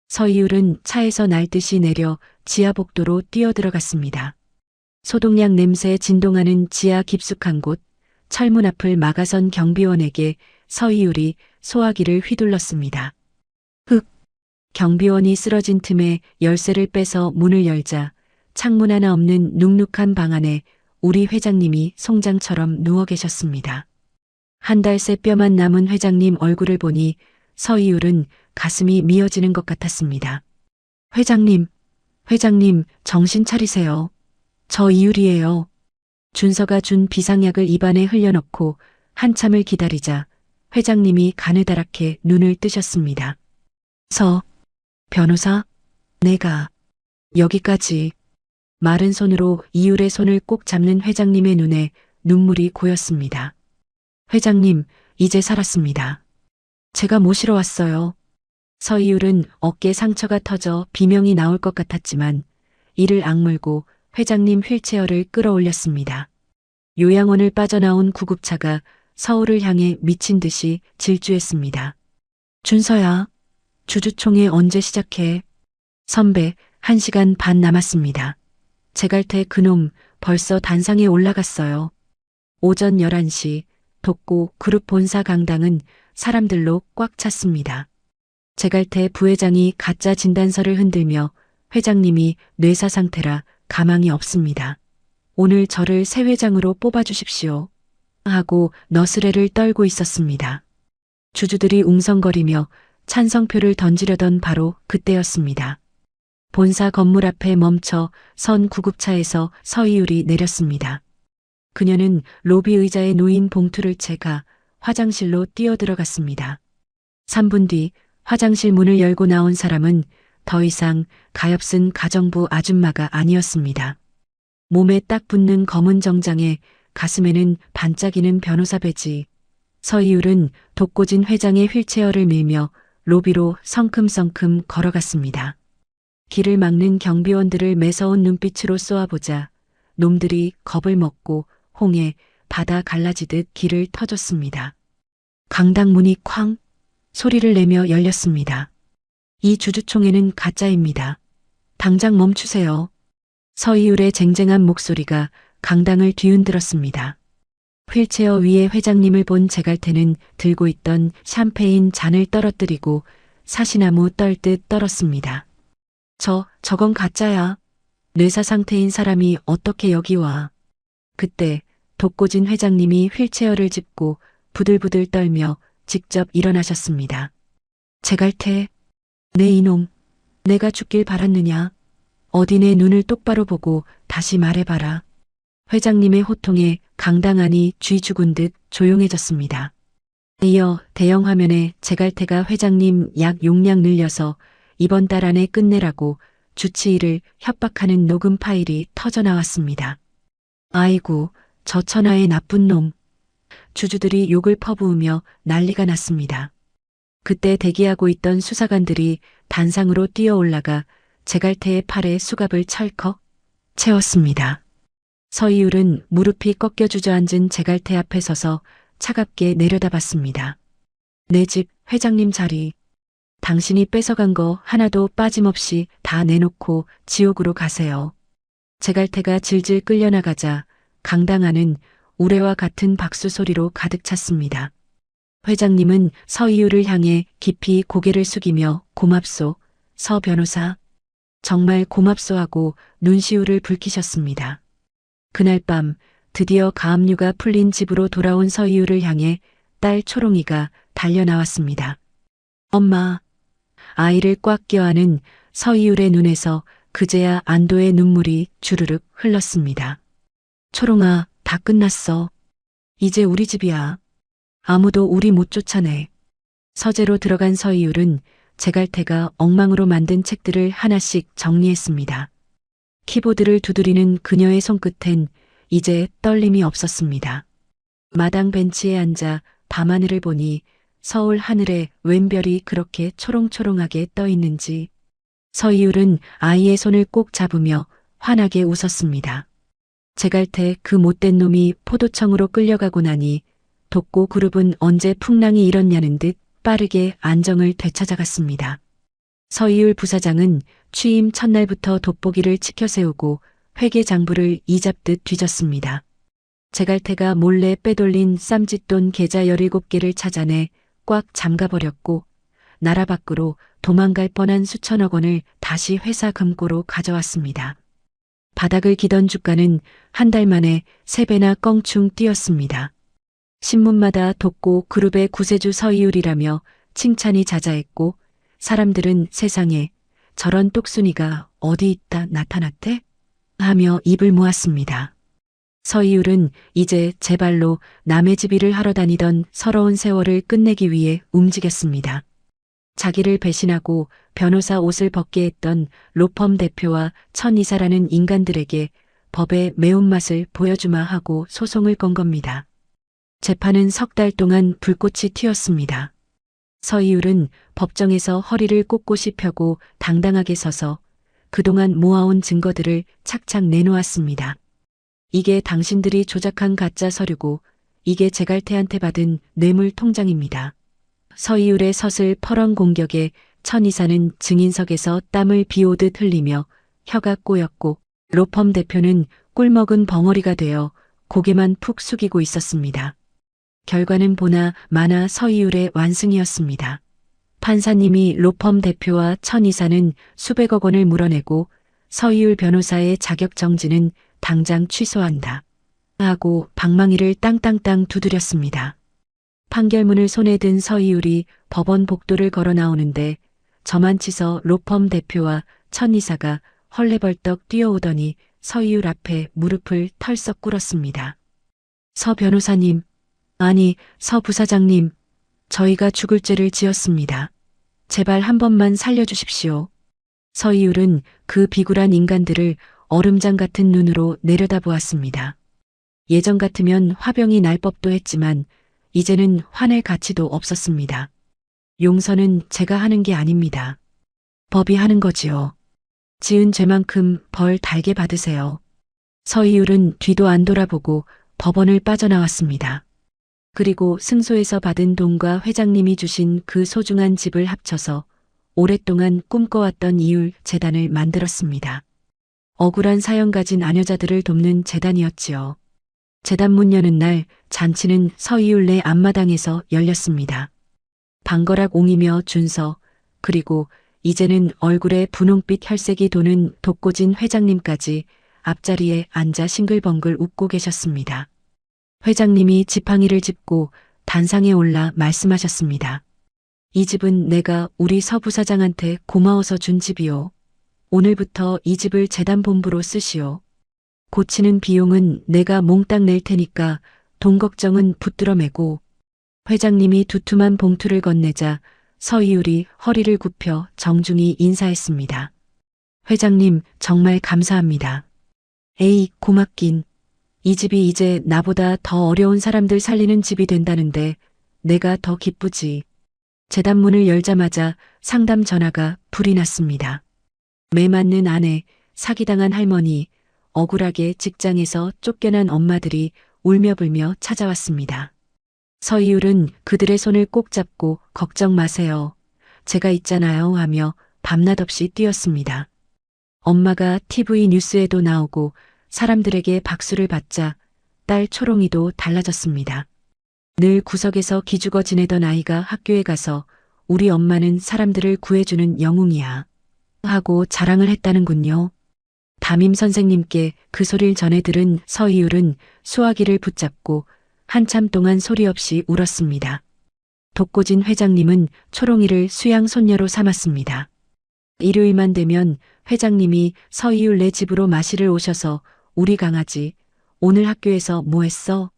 서이율은 차에서 날듯이 내려 지하 복도로 뛰어들어갔습니다. 소독약 냄새에 진동하는 지하 깊숙한 곳, 철문 앞을 막아선 경비원에게 서희율이 소화기를 휘둘렀습니다. 흑! 경비원이 쓰러진 틈에 열쇠를 빼서 문을 열자 창문 하나 없는 눅눅한 방 안에 우리 회장님이 송장처럼 누워 계셨습니다. 한 달 새 뼈만 남은 회장님 얼굴을 보니 서희율은 가슴이 미어지는 것 같았습니다. 회장님, 정신 차리세요. 저 이율이에요. 준서가 준 비상약을 입안에 흘려넣고 한참을 기다리자 회장님이 가느다랗게 눈을 뜨셨습니다. 변호사, 내가 여기까지. 마른 손으로 이율의 손을 꼭 잡는 회장님의 눈에 눈물이 고였습니다. 회장님, 이제 살았습니다. 제가 모시러 왔어요. 서이율은 어깨 상처가 터져 비명이 나올 것 같았지만 이를 악물고 회장님 휠체어를 끌어올렸습니다. 요양원을 빠져나온 구급차가 서울을 향해 미친 듯이 질주했습니다. 준서야, 주주총회 언제 시작해? 선배, 1시간 반 남았습니다. 제갈태 그놈 벌써 단상에 올라갔어요. 오전 11시 독고 그룹 본사 강당은 사람들로 꽉 찼습니다. 제갈태 부회장이 가짜 진단서를 흔들며 회장님이 뇌사 상태라 가망이 없습니다. 오늘 저를 새 회장으로 뽑아주십시오. 하고 너스레를 떨고 있었습니다. 주주들이 웅성거리며 찬성표를 던지려던 바로 그때였습니다. 본사 건물 앞에 멈춰 선 구급차에서 서희율이 내렸습니다. 그녀는 로비 의자에 놓인 봉투를 채가 화장실로 뛰어들어갔습니다. 3분 뒤 화장실 문을 열고 나온 사람은 더 이상 가엾은 가정부 아줌마가 아니었습니다. 몸에 딱 붙는 검은 정장에 가슴에는 반짝이는 변호사 배지. 서희율은 독고진 회장의 휠체어를 밀며 로비로 성큼성큼 걸어갔습니다. 길을 막는 경비원들을 매서운 눈빛으로 쏘아보자 놈들이 겁을 먹고 홍해 바다 갈라지듯 길을 터줬습니다. 강당 문이 쾅 소리를 내며 열렸습니다. 이 주주총회는 가짜입니다. 당장 멈추세요. 서희율의 쟁쟁한 목소리가 강당을 뒤흔들었습니다. 휠체어 위에 회장님을 본 제갈태는 들고 있던 샴페인 잔을 떨어뜨리고 사시나무 떨듯 떨었습니다. 저건 가짜야. 뇌사 상태인 사람이 어떻게 여기 와. 그때 독고진 회장님이 휠체어를 짚고 부들부들 떨며 직접 일어나셨습니다. 제갈태, 내 이놈, 내가 죽길 바랐느냐. 어디 내 눈을 똑바로 보고 다시 말해봐라. 회장님의 호통에 강당 안이 쥐 죽은 듯 조용해졌습니다. 이어 대형 화면에 제갈태가 회장님 약 용량 늘려서 이번 달 안에 끝내라고 주치의를 협박하는 녹음 파일이 터져나왔습니다. 아이고, 저 천하의 나쁜 놈. 주주들이 욕을 퍼부으며 난리가 났습니다. 그때 대기하고 있던 수사관들이 단상으로 뛰어올라가 제갈태의 팔에 수갑을 철컥 채웠습니다. 서희율은 무릎이 꺾여 주저앉은 제갈태 앞에 서서 차갑게 내려다봤습니다. 내 집 회장님 자리. 당신이 뺏어간 거 하나도 빠짐없이 다 내놓고 지옥으로 가세요. 제갈태가 질질 끌려나가자 강당 안은 우레와 같은 박수 소리로 가득 찼습니다. 회장님은 서희율을 향해 깊이 고개를 숙이며 고맙소, 서 변호사. 정말 고맙소 하고 눈시울을 붉히셨습니다. 그날 밤 드디어 가압류가 풀린 집으로 돌아온 서희율을 향해 딸 초롱이가 달려나왔습니다. 엄마. 아이를 꽉 껴안은 서희율의 눈에서 그제야 안도의 눈물이 주르륵 흘렀습니다. 초롱아, 다 끝났어. 이제 우리 집이야. 아무도 우리 못 쫓아내. 서재로 들어간 서희율은 제갈태가 엉망으로 만든 책들을 하나씩 정리했습니다. 키보드를 두드리는 그녀의 손끝엔 이제 떨림이 없었습니다. 마당 벤치에 앉아 밤하늘을 보니 서울 하늘에 웬 별이 그렇게 초롱초롱하게 떠 있는지. 서희율은 아이의 손을 꼭 잡으며 환하게 웃었습니다. 제갈태 그 못된 놈이 포도청으로 끌려가고 나니 독고 그룹은 언제 풍랑이 일었냐는 듯 빠르게 안정을 되찾아갔습니다. 서희율 부사장은 취임 첫날부터 돋보기를 치켜세우고 회계장부를 이잡듯 뒤졌습니다. 제갈태가 몰래 빼돌린 쌈짓돈 계좌 17개를 찾아내 꽉 잠가버렸고 나라 밖으로 도망갈 뻔한 수천억 원을 다시 회사 금고로 가져왔습니다. 바닥을 기던 주가는 한 달 만에 3배나 껑충 뛰었습니다. 신문마다 독고 그룹의 구세주 서이율이라며 칭찬이 자자했고 사람들은 세상에 저런 똑순이가 어디 있다 나타났대? 하며 입을 모았습니다. 서이율은 이제 제 발로 남의 집 일을 하러 다니던 서러운 세월을 끝내기 위해 움직였습니다. 자기를 배신하고 변호사 옷을 벗게 했던 로펌 대표와 천이사라는 인간들에게 법의 매운맛을 보여주마 하고 소송을 건 겁니다. 재판은 3달 동안 불꽃이 튀었습니다. 서이율은 법정에서 허리를 꼿꼿이 펴고 당당하게 서서 그동안 모아온 증거들을 착착 내놓았습니다. 이게 당신들이 조작한 가짜 서류고 이게 제갈태한테 받은 뇌물 통장입니다. 서이율의 서슬 퍼런 공격에 천이사는 증인석에서 땀을 비오듯 흘리며 혀가 꼬였고 로펌 대표는 꿀먹은 벙어리가 되어 고개만 푹 숙이고 있었습니다. 결과는 보나 마나 서이율의 완승이었습니다. 판사님이 로펌 대표와 천이사는 수백억 원을 물어내고 서이율 변호사의 자격 정지는 당장 취소한다 하고 방망이를 땅땅땅 두드렸습니다. 판결문을 손에 든 서이율이 법원 복도를 걸어 나오는데 저만치서 로펌 대표와 천이사가 헐레벌떡 뛰어오더니 서이율 앞에 무릎을 털썩 꿇었습니다. 서 변호사님, 아니 서 부사장님, 저희가 죽을 죄를 지었습니다. 제발 한 번만 살려주십시오. 서이율은 그 비굴한 인간들을 얼음장 같은 눈으로 내려다보았습니다. 예전 같으면 화병이 날 법도 했지만 이제는 화낼 가치도 없었습니다. 용서는 제가 하는 게 아닙니다. 법이 하는 거지요. 지은 죄만큼 벌 달게 받으세요. 서이율은 뒤도 안 돌아보고 법원을 빠져나왔습니다. 그리고 승소에서 받은 돈과 회장님이 주신 그 소중한 집을 합쳐서 오랫동안 꿈꿔왔던 이율 재단을 만들었습니다. 억울한 사연 가진 아녀자들을 돕는 재단이었지요. 재단 문 여는 날 잔치는 서이율 내 앞마당에서 열렸습니다. 방거락 옹이며 준서, 그리고 이제는 얼굴에 분홍빛 혈색이 도는 독고진 회장님까지 앞자리에 앉아 싱글벙글 웃고 계셨습니다. 회장님이 지팡이를 짚고 단상에 올라 말씀하셨습니다. 이 집은 내가 우리 서 부사장한테 고마워서 준 집이요. 오늘부터 이 집을 재단 본부로 쓰시오. 고치는 비용은 내가 몽땅 낼 테니까 돈 걱정은 붙들어 매고. 회장님이 두툼한 봉투를 건네자 서이율이 허리를 굽혀 정중히 인사했습니다. 회장님 정말 감사합니다. 에이 고맙긴. 이 집이 이제 나보다 더 어려운 사람들 살리는 집이 된다는데 내가 더 기쁘지. 재단 문을 열자마자 상담 전화가 불이 났습니다. 매 맞는 아내, 사기당한 할머니, 억울하게 직장에서 쫓겨난 엄마들이 울며불며 찾아왔습니다. 서이율은 그들의 손을 꼭 잡고 걱정 마세요. 제가 있잖아요 하며 밤낮 없이 뛰었습니다. 엄마가 TV 뉴스에도 나오고 사람들에게 박수를 받자 딸 초롱이도 달라졌습니다. 늘 구석에서 기죽어 지내던 아이가 학교에 가서 우리 엄마는 사람들을 구해주는 영웅이야 하고 자랑을 했다는군요. 담임 선생님께 그 소리를 전해 들은 서이율은 수화기를 붙잡고 한참 동안 소리 없이 울었습니다. 독고진 회장님은 초롱이를 수양 손녀로 삼았습니다. 일요일만 되면 회장님이 서이율 네 집으로 마시를 오셔서 우리 강아지 오늘 학교에서 뭐 했어?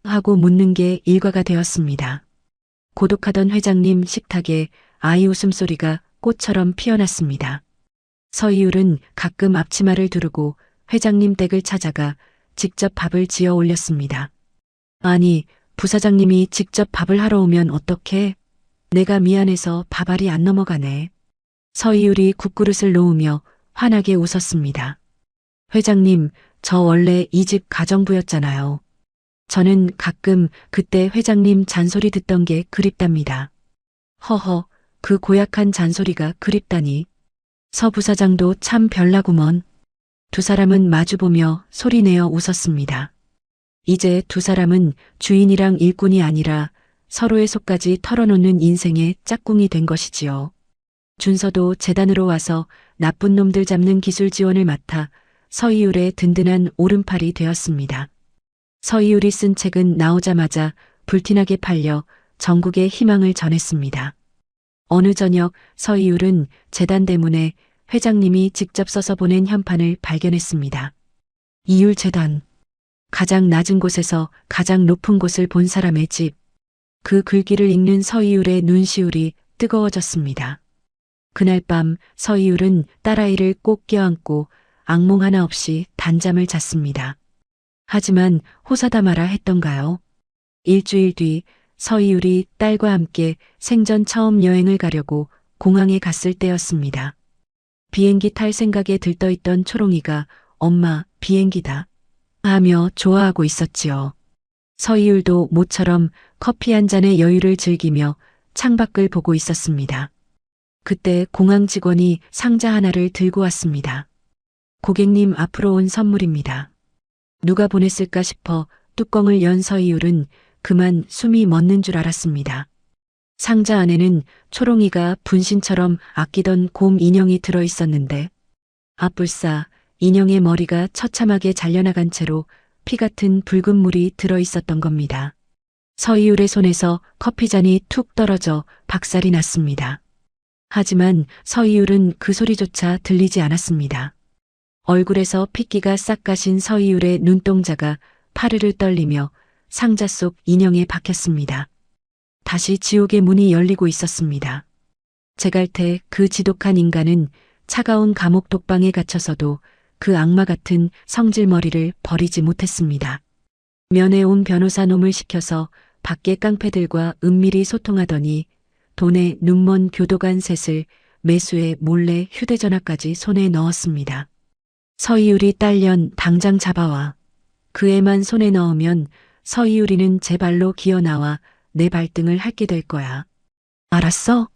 하고 묻는 게 일과가 되었습니다. 고독하던 회장님 식탁에 아이 웃음소리가 꽃처럼 피어났습니다. 서이율은 가끔 앞치마를 두르고 회장님 댁을 찾아가 직접 밥을 지어 올렸습니다. 아니, 부사장님이 직접 밥을 하러 오면 어떡해? 내가 미안해서 밥알이 안 넘어가네. 서이율이 국그릇을 놓으며 환하게 웃었습니다. 회장님, 저 원래 이 집 가정부였잖아요. 저는 가끔 그때 회장님 잔소리 듣던 게 그립답니다. 허허, 그 고약한 잔소리가 그립다니. 서 부사장도 참 별나구먼. 두 사람은 마주보며 소리내어 웃었습니다. 이제 두 사람은 주인이랑 일꾼이 아니라 서로의 속까지 털어놓는 인생의 짝꿍이 된 것이지요. 준서도 재단으로 와서 나쁜 놈들 잡는 기술 지원을 맡아 서희율의 든든한 오른팔이 되었습니다. 서희율이 쓴 책은 나오자마자 불티나게 팔려 전국에 희망을 전했습니다. 어느 저녁 서희율은 재단 대문에 회장님이 직접 써서 보낸 현판을 발견했습니다. 이율재단. 가장 낮은 곳에서 가장 높은 곳을 본 사람의 집. 그 글귀를 읽는 서희율의 눈시울이 뜨거워졌습니다. 그날 밤 서희율은 딸아이를 꼭 껴안고 악몽 하나 없이 단잠을 잤습니다. 하지만 호사다마라 했던가요? 일주일 뒤 서희율이 딸과 함께 생전 처음 여행을 가려고 공항에 갔을 때였습니다. 비행기 탈 생각에 들떠있던 초롱이가 엄마 비행기다 하며 좋아하고 있었지요. 서희율도 모처럼 커피 한 잔의 여유를 즐기며 창밖을 보고 있었습니다. 그때 공항 직원이 상자 하나를 들고 왔습니다. 고객님 앞으로 온 선물입니다. 누가 보냈을까 싶어 뚜껑을 연 서희율은 그만 숨이 멎는 줄 알았습니다. 상자 안에는 초롱이가 분신처럼 아끼던 곰 인형이 들어있었는데 아뿔싸 인형의 머리가 처참하게 잘려나간 채로 피 같은 붉은 물이 들어있었던 겁니다. 서희율의 손에서 커피잔이 툭 떨어져 박살이 났습니다. 하지만 서희율은 그 소리조차 들리지 않았습니다. 얼굴에서 핏기가 싹 가신 서희율의 눈동자가 파르르 떨리며 상자 속 인형에 박혔습니다. 다시 지옥의 문이 열리고 있었습니다. 제갈태 그 지독한 인간은 차가운 감옥 독방에 갇혀서도 그 악마 같은 성질머리를 버리지 못했습니다. 면회 온 변호사 놈을 시켜서 밖에 깡패들과 은밀히 소통하더니 돈에 눈먼 교도관 셋을 매수해 몰래 휴대전화까지 손에 넣었습니다. 서희율이 딸년 당장 잡아와. 그 애만 손에 넣으면 서희율이는 제 발로 기어나와 내 발등을 핥게 될 거야. 알았어?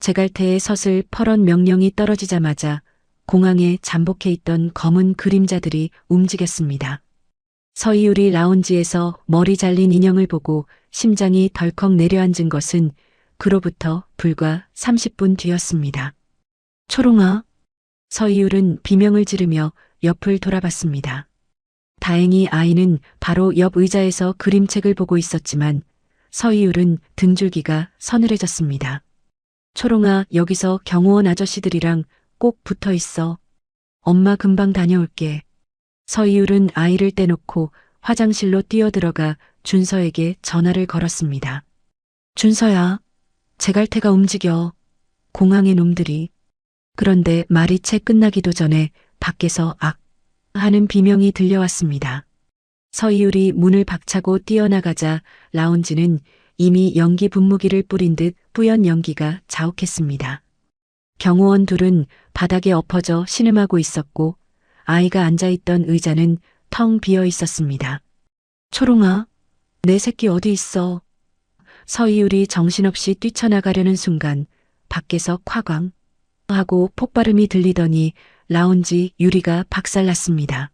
제갈태의 서슬 퍼런 명령이 떨어지자마자 공항에 잠복해 있던 검은 그림자들이 움직였습니다. 서희율이 라운지에서 머리 잘린 인형을 보고 심장이 덜컥 내려앉은 것은 그로부터 불과 30분 뒤였습니다. 초롱아. 서희율은 비명을 지르며 옆을 돌아봤습니다. 다행히 아이는 바로 옆 의자에서 그림책을 보고 있었지만 서희율은 등줄기가 서늘해졌습니다. 초롱아, 여기서 경호원 아저씨들이랑 꼭 붙어 있어. 엄마 금방 다녀올게. 서희율은 아이를 떼놓고 화장실로 뛰어들어가 준서에게 전화를 걸었습니다. 준서야, 제갈태가 움직여. 공항의 놈들이. 그런데 말이 채 끝나기도 전에 밖에서 악 하는 비명이 들려왔습니다. 서희율이 문을 박차고 뛰어나가자 라운지는 이미 연기 분무기를 뿌린 듯 뿌연 연기가 자욱했습니다. 경호원 둘은 바닥에 엎어져 신음하고 있었고 아이가 앉아있던 의자는 텅 비어 있었습니다. 초롱아, 내 새끼 어디 있어? 서희율이 정신없이 뛰쳐나가려는 순간 밖에서 콱광 하고 폭발음이 들리더니 라운지 유리가 박살났습니다.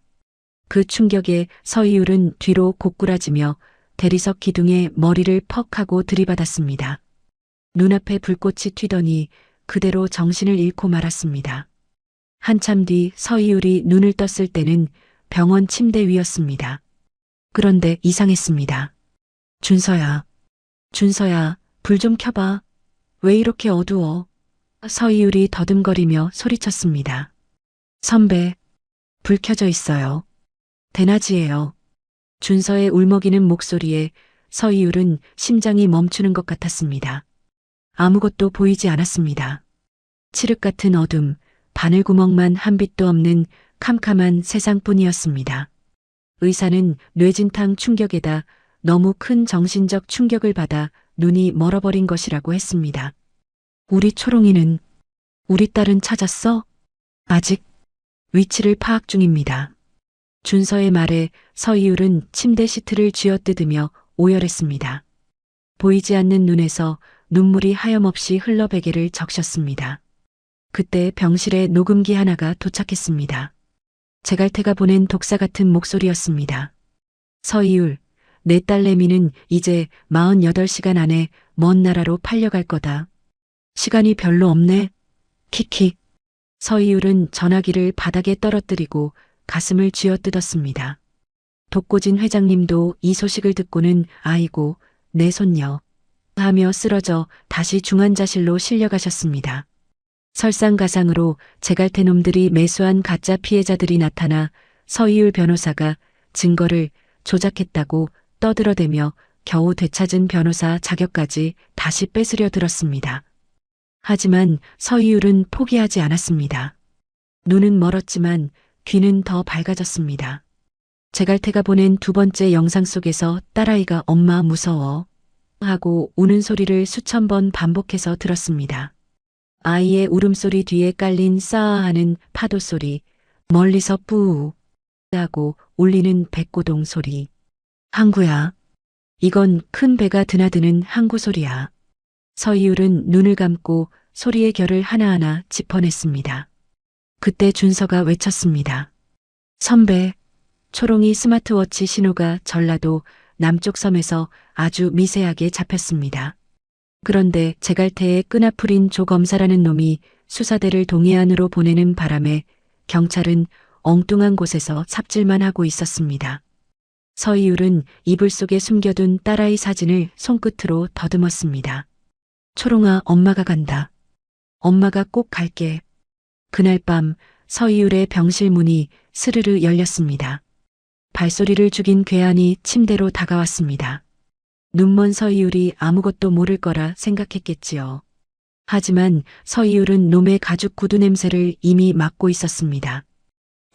그 충격에 서희율은 뒤로 고꾸라지며 대리석 기둥에 머리를 퍽 하고 들이받았습니다. 눈앞에 불꽃이 튀더니 그대로 정신을 잃고 말았습니다. 한참 뒤 서희율이 눈을 떴을 때는 병원 침대 위였습니다. 그런데 이상했습니다. 준서야, 준서야, 불 좀 켜봐. 왜 이렇게 어두워? 서희율이 더듬거리며 소리쳤습니다. 선배, 불 켜져 있어요. 대낮이에요. 준서의 울먹이는 목소리에 서희율은 심장이 멈추는 것 같았습니다. 아무것도 보이지 않았습니다. 칠흑 같은 어둠, 바늘구멍만 한 빛도 없는 캄캄한 세상뿐이었습니다. 의사는 뇌진탕 충격에다 너무 큰 정신적 충격을 받아 눈이 멀어버린 것이라고 했습니다. 우리 초롱이는, 우리 딸은 찾았어? 아직 위치를 파악 중입니다. 준서의 말에 서희율은 침대 시트를 쥐어뜯으며 오열했습니다. 보이지 않는 눈에서 눈물이 하염없이 흘러 베개를 적셨습니다. 그때 병실에 녹음기 하나가 도착했습니다. 제갈태가 보낸 독사 같은 목소리였습니다. 서이율, 내 딸내미는 이제 48시간 안에 먼 나라로 팔려갈 거다. 시간이 별로 없네. 키키. 서이율은 전화기를 바닥에 떨어뜨리고 가슴을 쥐어뜯었습니다. 독고진 회장님도 이 소식을 듣고는 아이고, 내 손녀 하며 쓰러져 다시 중환자실로 실려가셨습니다. 설상가상으로 제갈태 놈들이 매수한 가짜 피해자들이 나타나 서이율 변호사가 증거를 조작했다고 떠들어대며 겨우 되찾은 변호사 자격까지 다시 뺏으려 들었습니다. 하지만 서이율은 포기하지 않았습니다. 눈은 멀었지만 귀는 더 밝아졌습니다. 제갈태가 보낸 두 번째 영상 속에서 딸아이가 엄마 무서워 하고 우는 소리를 수천 번 반복해서 들었습니다. 아이의 울음소리 뒤에 깔린 싸아하는 파도 소리, 멀리서 뿌우 하고 울리는 백고동 소리. 항구야. 이건 큰 배가 드나드는 항구 소리야. 서이율은 눈을 감고 소리의 결을 하나하나 짚어냈습니다. 그때 준서가 외쳤습니다. 선배, 초롱이 스마트워치 신호가 전라도 남쪽 섬에서 아주 미세하게 잡혔습니다. 그런데 제갈태의 끈아풀인 조 검사라는 놈이 수사대를 동해안으로 보내는 바람에 경찰은 엉뚱한 곳에서 삽질만 하고 있었습니다. 서이율은 이불 속에 숨겨둔 딸아이 사진을 손끝으로 더듬었습니다. 초롱아, 엄마가 간다. 엄마가 꼭 갈게. 그날 밤 서이율의 병실 문이 스르르 열렸습니다. 발소리를 죽인 괴한이 침대로 다가왔습니다. 눈먼 서이율이 아무것도 모를 거라 생각했겠지요. 하지만 서이율은 놈의 가죽 구두 냄새를 이미 맡고 있었습니다.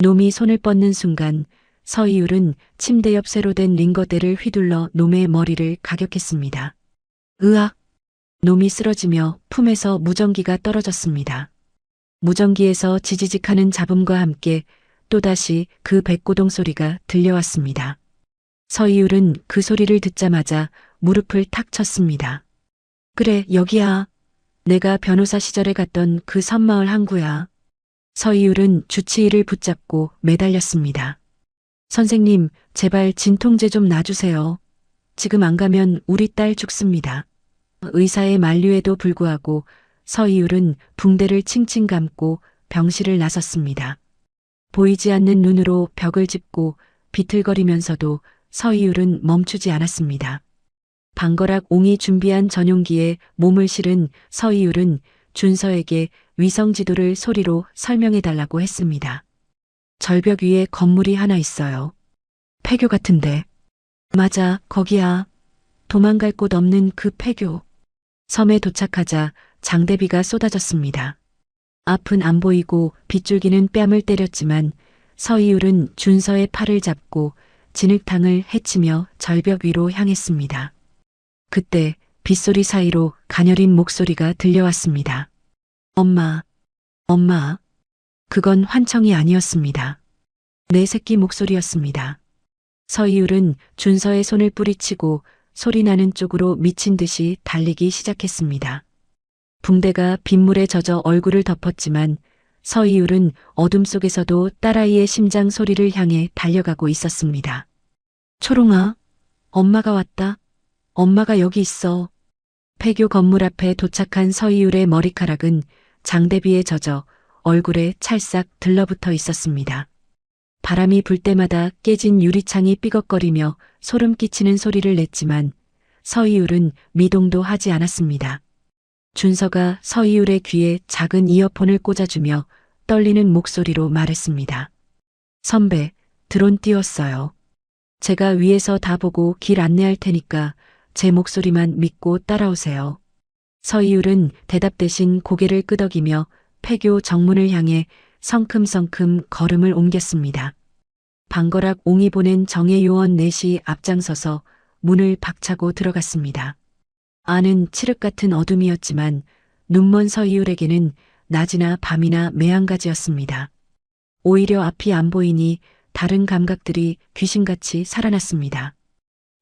놈이 손을 뻗는 순간 서이율은 침대 옆 새로 된 링거대를 휘둘러 놈의 머리를 가격했습니다. 으악! 놈이 쓰러지며 품에서 무전기가 떨어졌습니다. 무전기에서 지지직하는 잡음과 함께 또다시 그 백고동 소리가 들려왔습니다. 서이율은 그 소리를 듣자마자 무릎을 탁 쳤습니다. 그래, 여기야. 내가 변호사 시절에 갔던 그 섬마을 항구야. 서이율은 주치의를 붙잡고 매달렸습니다. 선생님, 제발 진통제 좀 놔주세요. 지금 안 가면 우리 딸 죽습니다. 의사의 만류에도 불구하고 서이율은 붕대를 칭칭 감고 병실을 나섰습니다. 보이지 않는 눈으로 벽을 짚고 비틀거리면서도 서이율은 멈추지 않았습니다. 방거락 옹이 준비한 전용기에 몸을 실은 서이율은 준서에게 위성 지도를 소리로 설명해달라고 했습니다. 절벽 위에 건물이 하나 있어요. 폐교 같은데. 맞아, 거기야. 도망갈 곳 없는 그 폐교. 섬에 도착하자 장대비가 쏟아졌습니다. 앞은 안 보이고 빗줄기는 뺨을 때렸지만 서이율은 준서의 팔을 잡고 진흙탕을 헤치며 절벽 위로 향했습니다. 그때 빗소리 사이로 가녀린 목소리가 들려왔습니다. 엄마, 엄마. 그건 환청이 아니었습니다. 내 새끼 목소리였습니다. 서이율은 준서의 손을 뿌리치고 소리나는 쪽으로 미친 듯이 달리기 시작했습니다. 붕대가 빗물에 젖어 얼굴을 덮었지만 서이율은 어둠 속에서도 딸아이의 심장 소리를 향해 달려가고 있었습니다. 초롱아, 엄마가 왔다. 엄마가 여기 있어. 폐교 건물 앞에 도착한 서이율의 머리카락은 장대비에 젖어 얼굴에 찰싹 들러붙어 있었습니다. 바람이 불 때마다 깨진 유리창이 삐걱거리며 소름 끼치는 소리를 냈지만 서이율은 미동도 하지 않았습니다. 준서가 서이율의 귀에 작은 이어폰을 꽂아주며 떨리는 목소리로 말했습니다. 선배, 드론 띄웠어요. 제가 위에서 다 보고 길 안내할 테니까 제 목소리만 믿고 따라오세요. 서이율은 대답 대신 고개를 끄덕이며 폐교 정문을 향해 성큼성큼 걸음을 옮겼습니다. 방거락 옹이 보낸 정예요원 넷이 앞장서서 문을 박차고 들어갔습니다. 안은 칠흑 같은 어둠이었지만 눈먼 서이율에게는 낮이나 밤이나 매한가지였습니다. 오히려 앞이 안 보이니 다른 감각들이 귀신같이 살아났습니다.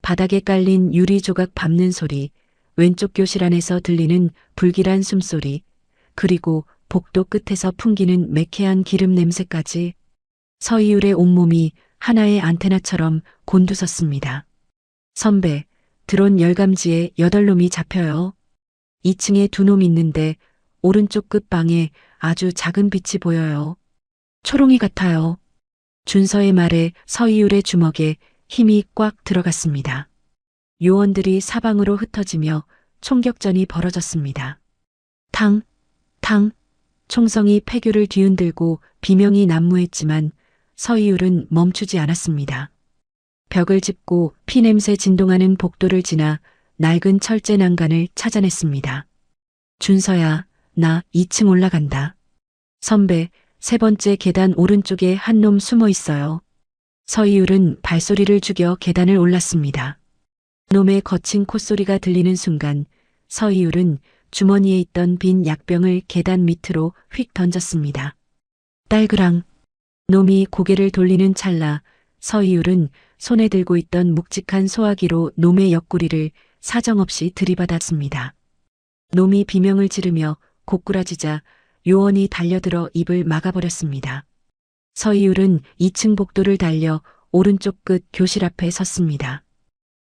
바닥에 깔린 유리 조각 밟는 소리, 왼쪽 교실 안에서 들리는 불길한 숨소리, 그리고 복도 끝에서 풍기는 매캐한 기름 냄새까지 서이율의 온몸이 하나의 안테나처럼 곤두섰습니다. 선배, 드론 열감지에 8놈이 잡혀요. 2층에 2놈 있는데 오른쪽 끝방에 아주 작은 빛이 보여요. 초롱이 같아요. 준서의 말에 서희율의 주먹에 힘이 꽉 들어갔습니다. 요원들이 사방으로 흩어지며 총격전이 벌어졌습니다. 탕, 탕, 총성이 폐교를 뒤흔들고 비명이 난무했지만 서희율은 멈추지 않았습니다. 벽을 짚고 피냄새 진동하는 복도를 지나 낡은 철제 난간을 찾아냈습니다. 준서야, 나 2층 올라간다. 선배, 3번째 계단 오른쪽에 한 놈 숨어 있어요. 서희율은 발소리를 죽여 계단을 올랐습니다. 놈의 거친 콧소리가 들리는 순간 서희율은 주머니에 있던 빈 약병을 계단 밑으로 휙 던졌습니다. 딸그랑. 놈이 고개를 돌리는 찰나 서희율은 손에 들고 있던 묵직한 소화기로 놈의 옆구리를 사정없이 들이받았습니다. 놈이 비명을 지르며 고꾸라지자 요원이 달려들어 입을 막아버렸습니다. 서희율은 2층 복도를 달려 오른쪽 끝 교실 앞에 섰습니다.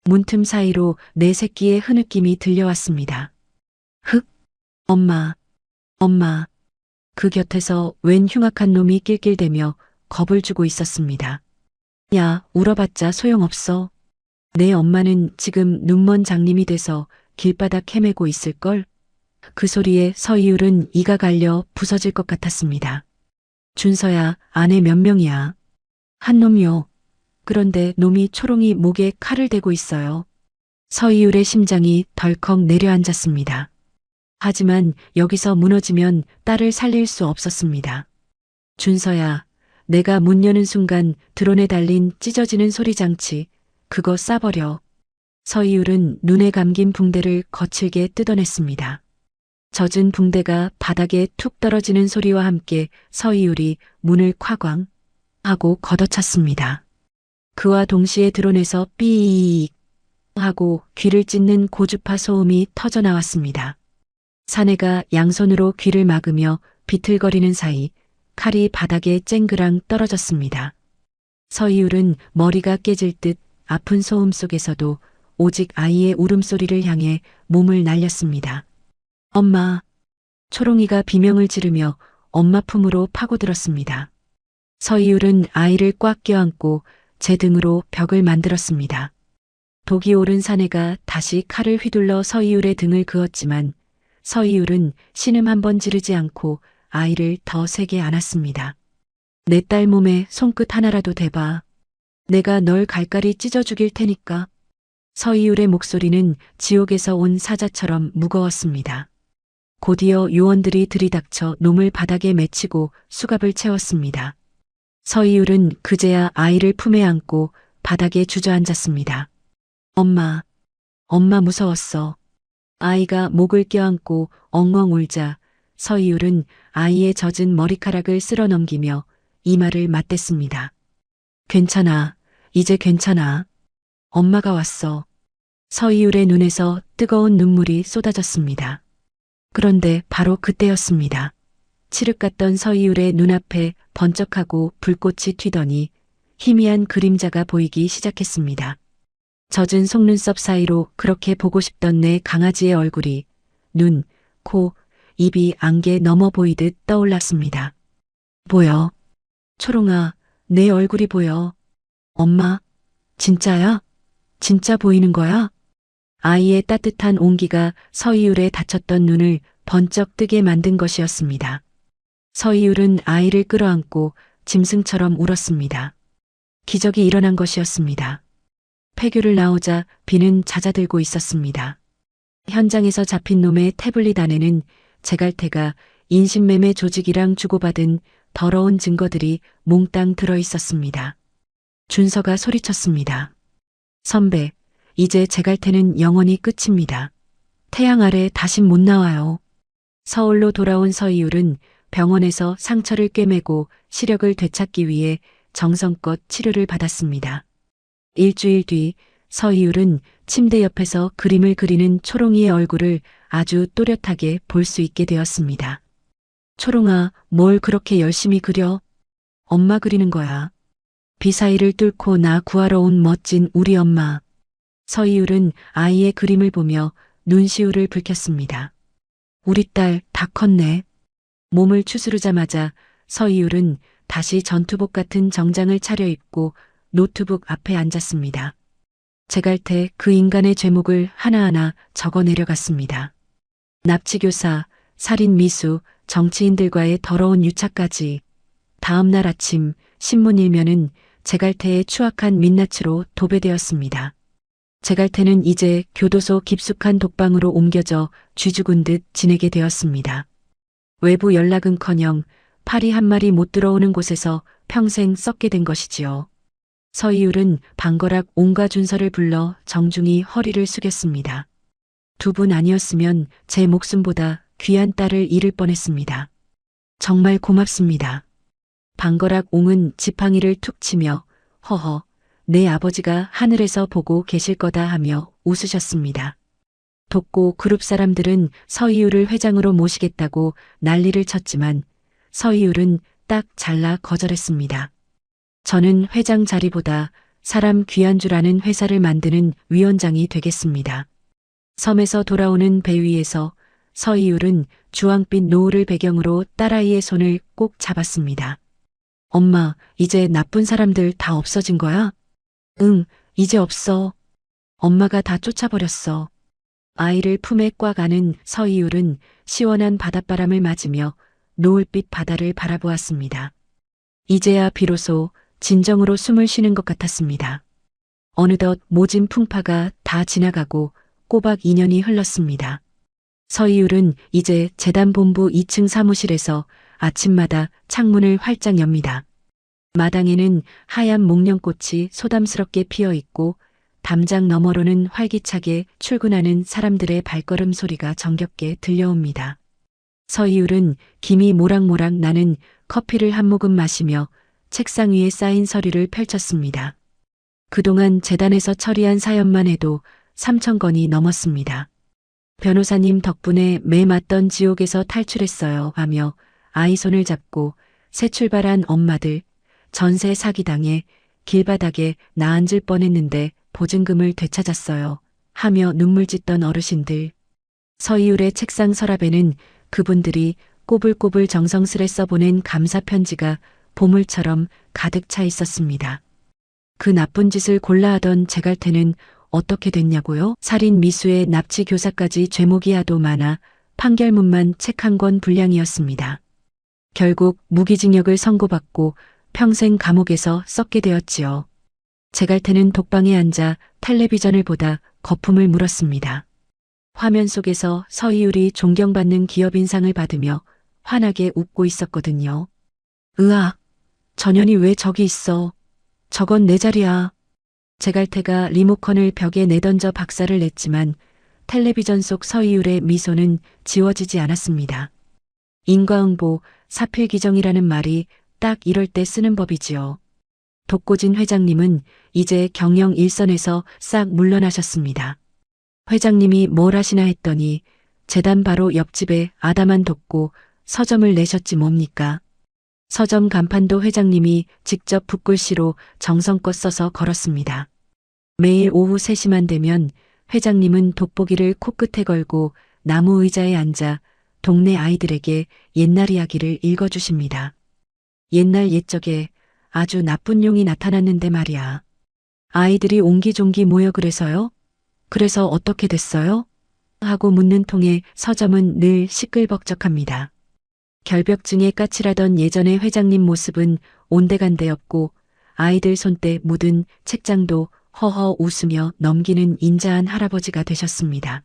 문틈 사이로 내 새끼의 흐느낌이 들려왔습니다. 흑, 엄마, 엄마. 그 곁에서 웬 흉악한 놈이 낄낄대며 겁을 주고 있었습니다. 야, 울어봤자 소용없어. 내 엄마는 지금 눈먼 장님이 돼서 길바닥 헤매고 있을걸? 그 소리에 서희율은 이가 갈려 부서질 것 같았습니다. 준서야, 아내 몇 명이야? 한 놈이요. 그런데 놈이 초롱이 목에 칼을 대고 있어요. 서희율의 심장이 덜컥 내려앉았습니다. 하지만 여기서 무너지면 딸을 살릴 수 없었습니다. 준서야, 내가 문 여는 순간 드론에 달린 찢어지는 소리장치, 그거 쏴버려. 서희율은 눈에 감긴 붕대를 거칠게 뜯어냈습니다. 젖은 붕대가 바닥에 툭 떨어지는 소리와 함께 서희율이 문을 콱광 하고 걷어찼습니다. 그와 동시에 드론에서 삐익 하고 귀를 찢는 고주파 소음이 터져나왔습니다. 사내가 양손으로 귀를 막으며 비틀거리는 사이 칼이 바닥에 쨍그랑 떨어졌습니다. 서희율은 머리가 깨질 듯 아픈 소음 속에서도 오직 아이의 울음소리를 향해 몸을 날렸습니다. 엄마. 초롱이가 비명을 지르며 엄마 품으로 파고들었습니다. 서희율은 아이를 꽉 껴안고 제 등으로 벽을 만들었습니다. 독이 오른 사내가 다시 칼을 휘둘러 서희율의 등을 그었지만 서희율은 신음 한 번 지르지 않고 아이를 더 세게 안았습니다. 내 딸 몸에 손끝 하나라도 대봐. 내가 널 갈갈이 찢어 죽일 테니까. 서희율의 목소리는 지옥에서 온 사자처럼 무거웠습니다. 곧이어 요원들이 들이닥쳐 놈을 바닥에 맺히고 수갑을 채웠습니다. 서희율은 그제야 아이를 품에 안고 바닥에 주저앉았습니다. 엄마, 엄마 무서웠어. 아이가 목을 껴안고 엉엉 울자 서희율은 아이의 젖은 머리카락을 쓸어 넘기며 이마를 맞댔습니다. 괜찮아, 이제 괜찮아. 엄마가 왔어. 서희율의 눈에서 뜨거운 눈물이 쏟아졌습니다. 그런데 바로 그때였습니다. 칠흑 같던 서희율의 눈앞에 번쩍하고 불꽃이 튀더니 희미한 그림자가 보이기 시작했습니다. 젖은 속눈썹 사이로 그렇게 보고 싶던 내 강아지의 얼굴이 눈, 코, 입이 안개 넘어 보이듯 떠올랐습니다. 보여. 초롱아, 내 얼굴이 보여. 엄마, 진짜야? 진짜 보이는 거야? 아이의 따뜻한 온기가 서희율의 다쳤던 눈을 번쩍 뜨게 만든 것이었습니다. 서희율은 아이를 끌어안고 짐승처럼 울었습니다. 기적이 일어난 것이었습니다. 폐교를 나오자 비는 잦아들고 있었습니다. 현장에서 잡힌 놈의 태블릿 안에는 제갈태가 인신매매 조직이랑 주고받은 더러운 증거들이 몽땅 들어 있었습니다. 준서가 소리쳤습니다. 선배, 이제 제갈태는 영원히 끝입니다. 태양 아래 다신 못 나와요. 서울로 돌아온 서희율은 병원에서 상처를 꿰매고 시력을 되찾기 위해 정성껏 치료를 받았습니다. 일주일 뒤 서희율은 침대 옆에서 그림을 그리는 초롱이의 얼굴을 아주 또렷하게 볼 수 있게 되었습니다. 초롱아, 뭘 그렇게 열심히 그려? 엄마 그리는 거야. 비 사이를 뚫고 나 구하러 온 멋진 우리 엄마. 서이율은 아이의 그림을 보며 눈시울을 붉혔습니다. 우리 딸 다 컸네. 몸을 추스르자마자 서이율은 다시 전투복 같은 정장을 차려입고 노트북 앞에 앉았습니다. 제갈태 그 인간의 죄목을 하나하나 적어 내려갔습니다. 납치교사, 살인미수, 정치인들과의 더러운 유착까지. 다음 날 아침 신문 일면은 제갈태의 추악한 민낯으로 도배되었습니다. 제갈태는 이제 교도소 깊숙한 독방으로 옮겨져 쥐죽은 듯 지내게 되었습니다. 외부 연락은커녕 파리 한 마리 못 들어오는 곳에서 평생 썩게 된 것이지요. 서이율은 방거락 옹과 준서를 불러 정중히 허리를 숙였습니다. 두 분 아니었으면 제 목숨보다 귀한 딸을 잃을 뻔했습니다. 정말 고맙습니다. 방거락 옹은 지팡이를 툭 치며 허허, 내 아버지가 하늘에서 보고 계실 거다 하며 웃으셨습니다. 독고 그룹 사람들은 서이율을 회장으로 모시겠다고 난리를 쳤지만 서이율은 딱 잘라 거절했습니다. 저는 회장 자리보다 사람 귀한 줄 아는 회사를 만드는 위원장이 되겠습니다. 섬에서 돌아오는 배 위에서 서이율은 주황빛 노을을 배경으로 딸아이의 손을 꼭 잡았습니다. 엄마, 이제 나쁜 사람들 다 없어진 거야? 응, 이제 없어. 엄마가 다 쫓아버렸어. 아이를 품에 꽉 안은 서이율은 시원한 바닷바람을 맞으며 노을빛 바다를 바라보았습니다. 이제야 비로소 진정으로 숨을 쉬는 것 같았습니다. 어느덧 모진 풍파가 다 지나가고 꼬박 2년이 흘렀습니다. 서이율은 이제 재단본부 2층 사무실에서 아침마다 창문을 활짝 엽니다. 마당에는 하얀 목련꽃이 소담스럽게 피어 있고 담장 너머로는 활기차게 출근하는 사람들의 발걸음 소리가 정겹게 들려옵니다. 서이율은 김이 모락모락 나는 커피를 한 모금 마시며 책상 위에 쌓인 서류를 펼쳤습니다. 그동안 재단에서 처리한 사연만 해도 3,000건이 넘었습니다. 변호사님 덕분에 매 맞던 지옥에서 탈출했어요 하며 아이 손을 잡고 새 출발한 엄마들, 전세 사기당해 길바닥에 나앉을 뻔했는데 보증금을 되찾았어요 하며 눈물 짓던 어르신들. 서이율의 책상 서랍에는 그분들이 꼬불꼬불 정성스레 써보낸 감사 편지가 보물처럼 가득 차 있었습니다. 그 나쁜 짓을 골라하던 제갈태는 어떻게 됐냐고요? 살인 미수에 납치 교사까지 죄목이 하도 많아 판결문만 책 한 권 분량이었습니다. 결국 무기징역을 선고받고 평생 감옥에서 썩게 되었지요. 제갈태는 독방에 앉아 텔레비전을 보다 거품을 물었습니다. 화면 속에서 서이율이 존경받는 기업인상을 받으며 환하게 웃고 있었거든요. 으악, 전현이 왜 저기 있어? 저건 내 자리야. 제갈태가 리모컨을 벽에 내던져 박살을 냈지만 텔레비전 속 서이율의 미소는 지워지지 않았습니다. 인과응보, 사필기정이라는 말이 딱 이럴 때 쓰는 법이지요. 독고진 회장님은 이제 경영 일선에서 싹 물러나셨습니다. 회장님이 뭘 하시나 했더니 재단 바로 옆집에 아담한 독고 서점을 내셨지 뭡니까? 서점 간판도 회장님이 직접 붓글씨로 정성껏 써서 걸었습니다. 매일 오후 3시만 되면 회장님은 돋보기를 코끝에 걸고 나무 의자에 앉아 동네 아이들에게 옛날 이야기를 읽어주십니다. 옛날 옛적에 아주 나쁜 용이 나타났는데 말이야. 아이들이 옹기종기 모여 그래서요? 그래서 어떻게 됐어요? 하고 묻는 통에 서점은 늘 시끌벅적합니다. 결벽증에 까칠하던 예전의 회장님 모습은 온데간데 없고 아이들 손때 묻은 책장도 허허 웃으며 넘기는 인자한 할아버지가 되셨습니다.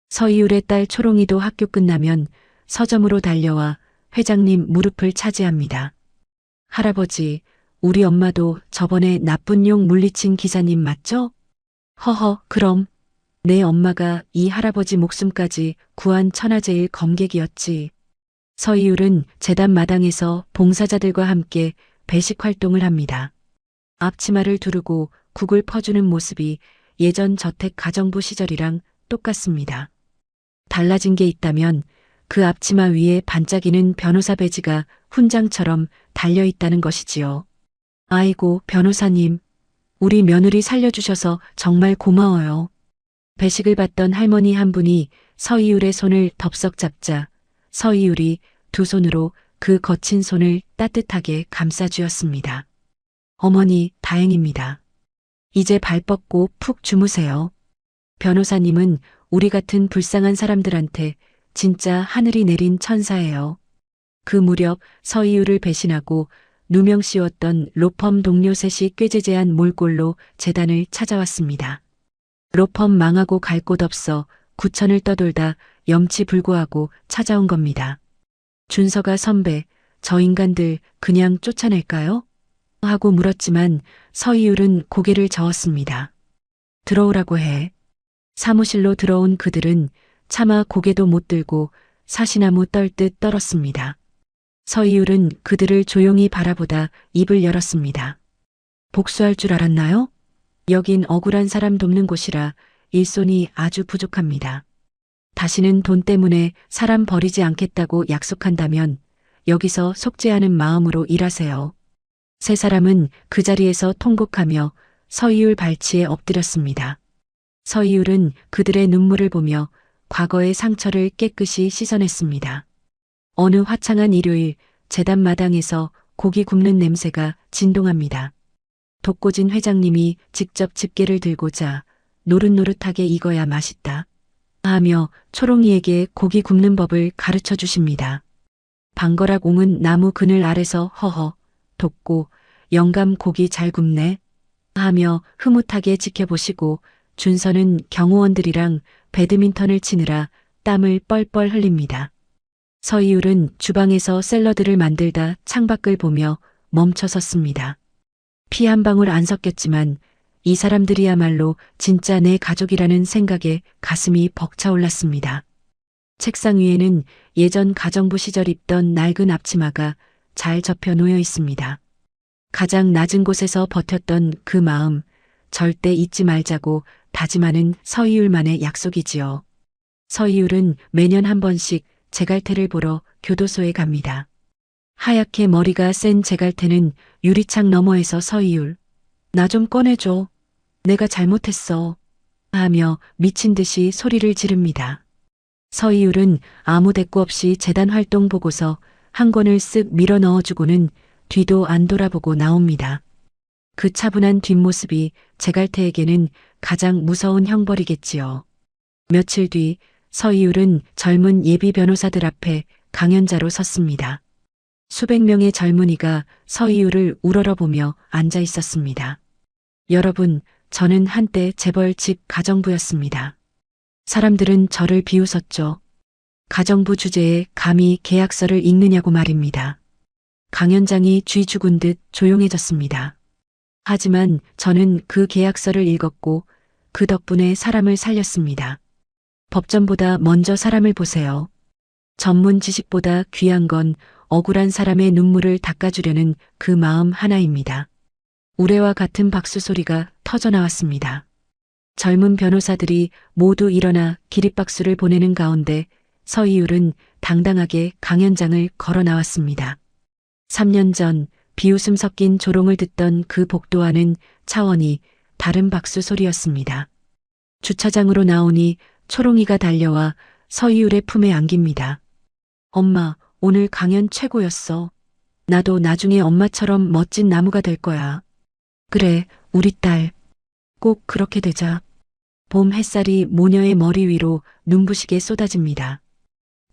서이율의 딸 초롱이도 학교 끝나면 서점으로 달려와 회장님 무릎을 차지합니다. 할아버지, 우리 엄마도 저번에 나쁜 용 물리친 기사님 맞죠? 허허, 그럼. 내 엄마가 이 할아버지 목숨까지 구한 천하제일 검객이었지. 서이율은 재단 마당에서 봉사자들과 함께 배식 활동을 합니다. 앞치마를 두르고 국을 퍼주는 모습이 예전 저택 가정부 시절이랑 똑같습니다. 달라진 게 있다면 그 앞치마 위에 반짝이는 변호사 배지가 훈장처럼 달려있다는 것이지요. 아이고, 변호사님. 우리 며느리 살려주셔서 정말 고마워요. 배식을 받던 할머니 한 분이 서이율의 손을 덥석 잡자 서이율이 두 손으로 그 거친 손을 따뜻하게 감싸주었습니다. 어머니, 다행입니다. 이제 발 뻗고 푹 주무세요. 변호사님은 우리 같은 불쌍한 사람들한테 진짜 하늘이 내린 천사예요. 그 무렵 서이율을 배신하고 누명 씌웠던 로펌 동료 셋이 꾀재재한 몰골로 재단을 찾아왔습니다. 로펌 망하고 갈 곳 없어 구천을 떠돌다 염치불구하고 찾아온 겁니다. 준서가 선배, 저 인간들 그냥 쫓아낼까요? 하고 물었지만 서이율은 고개를 저었습니다. 들어오라고 해. 사무실로 들어온 그들은 차마 고개도 못 들고 사시나무 떨듯 떨었습니다. 서이율은 그들을 조용히 바라보다 입을 열었습니다. 복수할 줄 알았나요? 여긴 억울한 사람 돕는 곳이라 일손이 아주 부족합니다. 다시는 돈 때문에 사람 버리지 않겠다고 약속한다면 여기서 속죄하는 마음으로 일하세요. 세 사람은 그 자리에서 통곡하며 서이율 발치에 엎드렸습니다. 서이율은 그들의 눈물을 보며 과거의 상처를 깨끗이 씻어냈습니다. 어느 화창한 일요일 재단 마당에서 고기 굽는 냄새가 진동합니다. 독고진 회장님이 직접 집게를 들고자 노릇노릇하게 익어야 맛있다 하며 초롱이에게 고기 굽는 법을 가르쳐 주십니다. 방거락 옹은 나무 그늘 아래서 허허 돋고 영감 고기 잘 굽네 하며 흐뭇하게 지켜보시고 준서는 경호원들이랑 배드민턴을 치느라 땀을 뻘뻘 흘립니다. 서이율은 주방에서 샐러드를 만들다 창밖을 보며 멈춰 섰습니다. 피 한 방울 안 섞였지만 이 사람들이야말로 진짜 내 가족이라는 생각에 가슴이 벅차올랐습니다. 책상 위에는 예전 가정부 시절 입던 낡은 앞치마가 잘 접혀 놓여 있습니다. 가장 낮은 곳에서 버텼던 그 마음, 절대 잊지 말자고 다짐하는 서이율만의 약속이지요. 서이율은 매년 한 번씩 제갈태를 보러 교도소에 갑니다. 하얗게 머리가 센 제갈태는 유리창 너머에서 서이율, 나 좀 꺼내줘. 내가 잘못했어. 하며 미친 듯이 소리를 지릅니다. 서이율은 아무 대꾸 없이 재단 활동 보고서 한 권을 쓱 밀어 넣어주고는 뒤도 안 돌아보고 나옵니다. 그 차분한 뒷모습이 제갈태에게는 가장 무서운 형벌이겠지요. 며칠 뒤 서이율은 젊은 예비 변호사들 앞에 강연자로 섰습니다. 수백 명의 젊은이가 서이율을 우러러보며 앉아 있었습니다. 여러분, 저는 한때 재벌 집 가정부였습니다. 사람들은 저를 비웃었죠. 가정부 주제에 감히 계약서를 읽느냐고 말입니다. 강연장이 쥐 죽은 듯 조용해졌습니다. 하지만 저는 그 계약서를 읽었고 그 덕분에 사람을 살렸습니다. 법전보다 먼저 사람을 보세요. 전문 지식보다 귀한 건 억울한 사람의 눈물을 닦아주려는 그 마음 하나입니다. 우레와 같은 박수 소리가 터져나왔습니다. 젊은 변호사들이 모두 일어나 기립박수를 보내는 가운데 서이율은 당당하게 강연장을 걸어 나왔습니다. 3년 전 비웃음 섞인 조롱을 듣던 그 복도와는 차원이 다른 박수 소리였습니다. 주차장으로 나오니 초롱이가 달려와 서이율의 품에 안깁니다. 엄마, 오늘 강연 최고였어. 나도 나중에 엄마처럼 멋진 나무가 될 거야. 그래, 우리 딸. 꼭 그렇게 되자. 봄 햇살이 모녀의 머리 위로 눈부시게 쏟아집니다.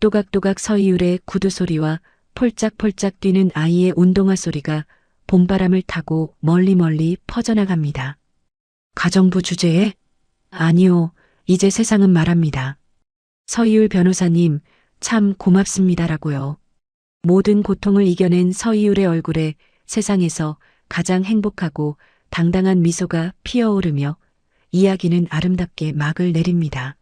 또각또각 서이율의 구두 소리와 폴짝폴짝 뛰는 아이의 운동화 소리가 봄바람을 타고 멀리 퍼져나갑니다. 가정부 주제에? 아니요, 이제 세상은 말합니다. 서이율 변호사님, 참 고맙습니다라고요. 모든 고통을 이겨낸 서이율의 얼굴에 세상에서 가장 행복하고 당당한 미소가 피어오르며 이야기는 아름답게 막을 내립니다.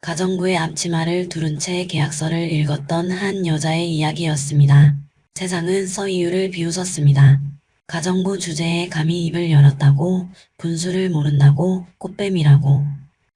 가정부의 앞치마를 두른 채 계약서를 읽었던 한 여자의 이야기였습니다. 세상은 서이율을 비웃었습니다. 가정부 주제에 감히 입을 열었다고, 분수를 모른다고, 꽃뱀이라고.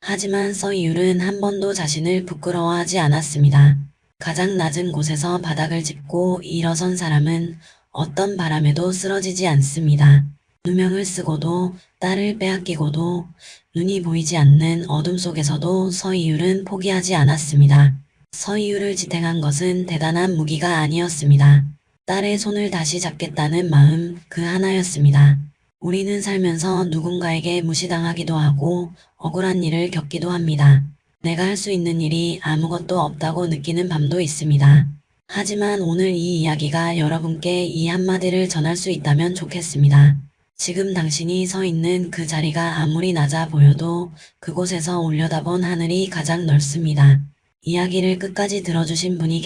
하지만 서이율은 한 번도 자신을 부끄러워하지 않았습니다. 가장 낮은 곳에서 바닥을 짚고 일어선 사람은 어떤 바람에도 쓰러지지 않습니다. 누명을 쓰고도 딸을 빼앗기고도 눈이 보이지 않는 어둠 속에서도 서이율은 포기하지 않았습니다. 서이율을 지탱한 것은 대단한 무기가 아니었습니다. 딸의 손을 다시 잡겠다는 마음 그 하나였습니다. 우리는 살면서 누군가에게 무시당하기도 하고 억울한 일을 겪기도 합니다. 내가 할 수 있는 일이 아무것도 없다고 느끼는 밤도 있습니다. 하지만 오늘 이 이야기가 여러분께 이 한마디를 전할 수 있다면 좋겠습니다. 지금 당신이 서 있는 그 자리가 아무리 낮아 보여도 그곳에서 올려다본 하늘이 가장 넓습니다. 이야기를 끝까지 들어주신 분이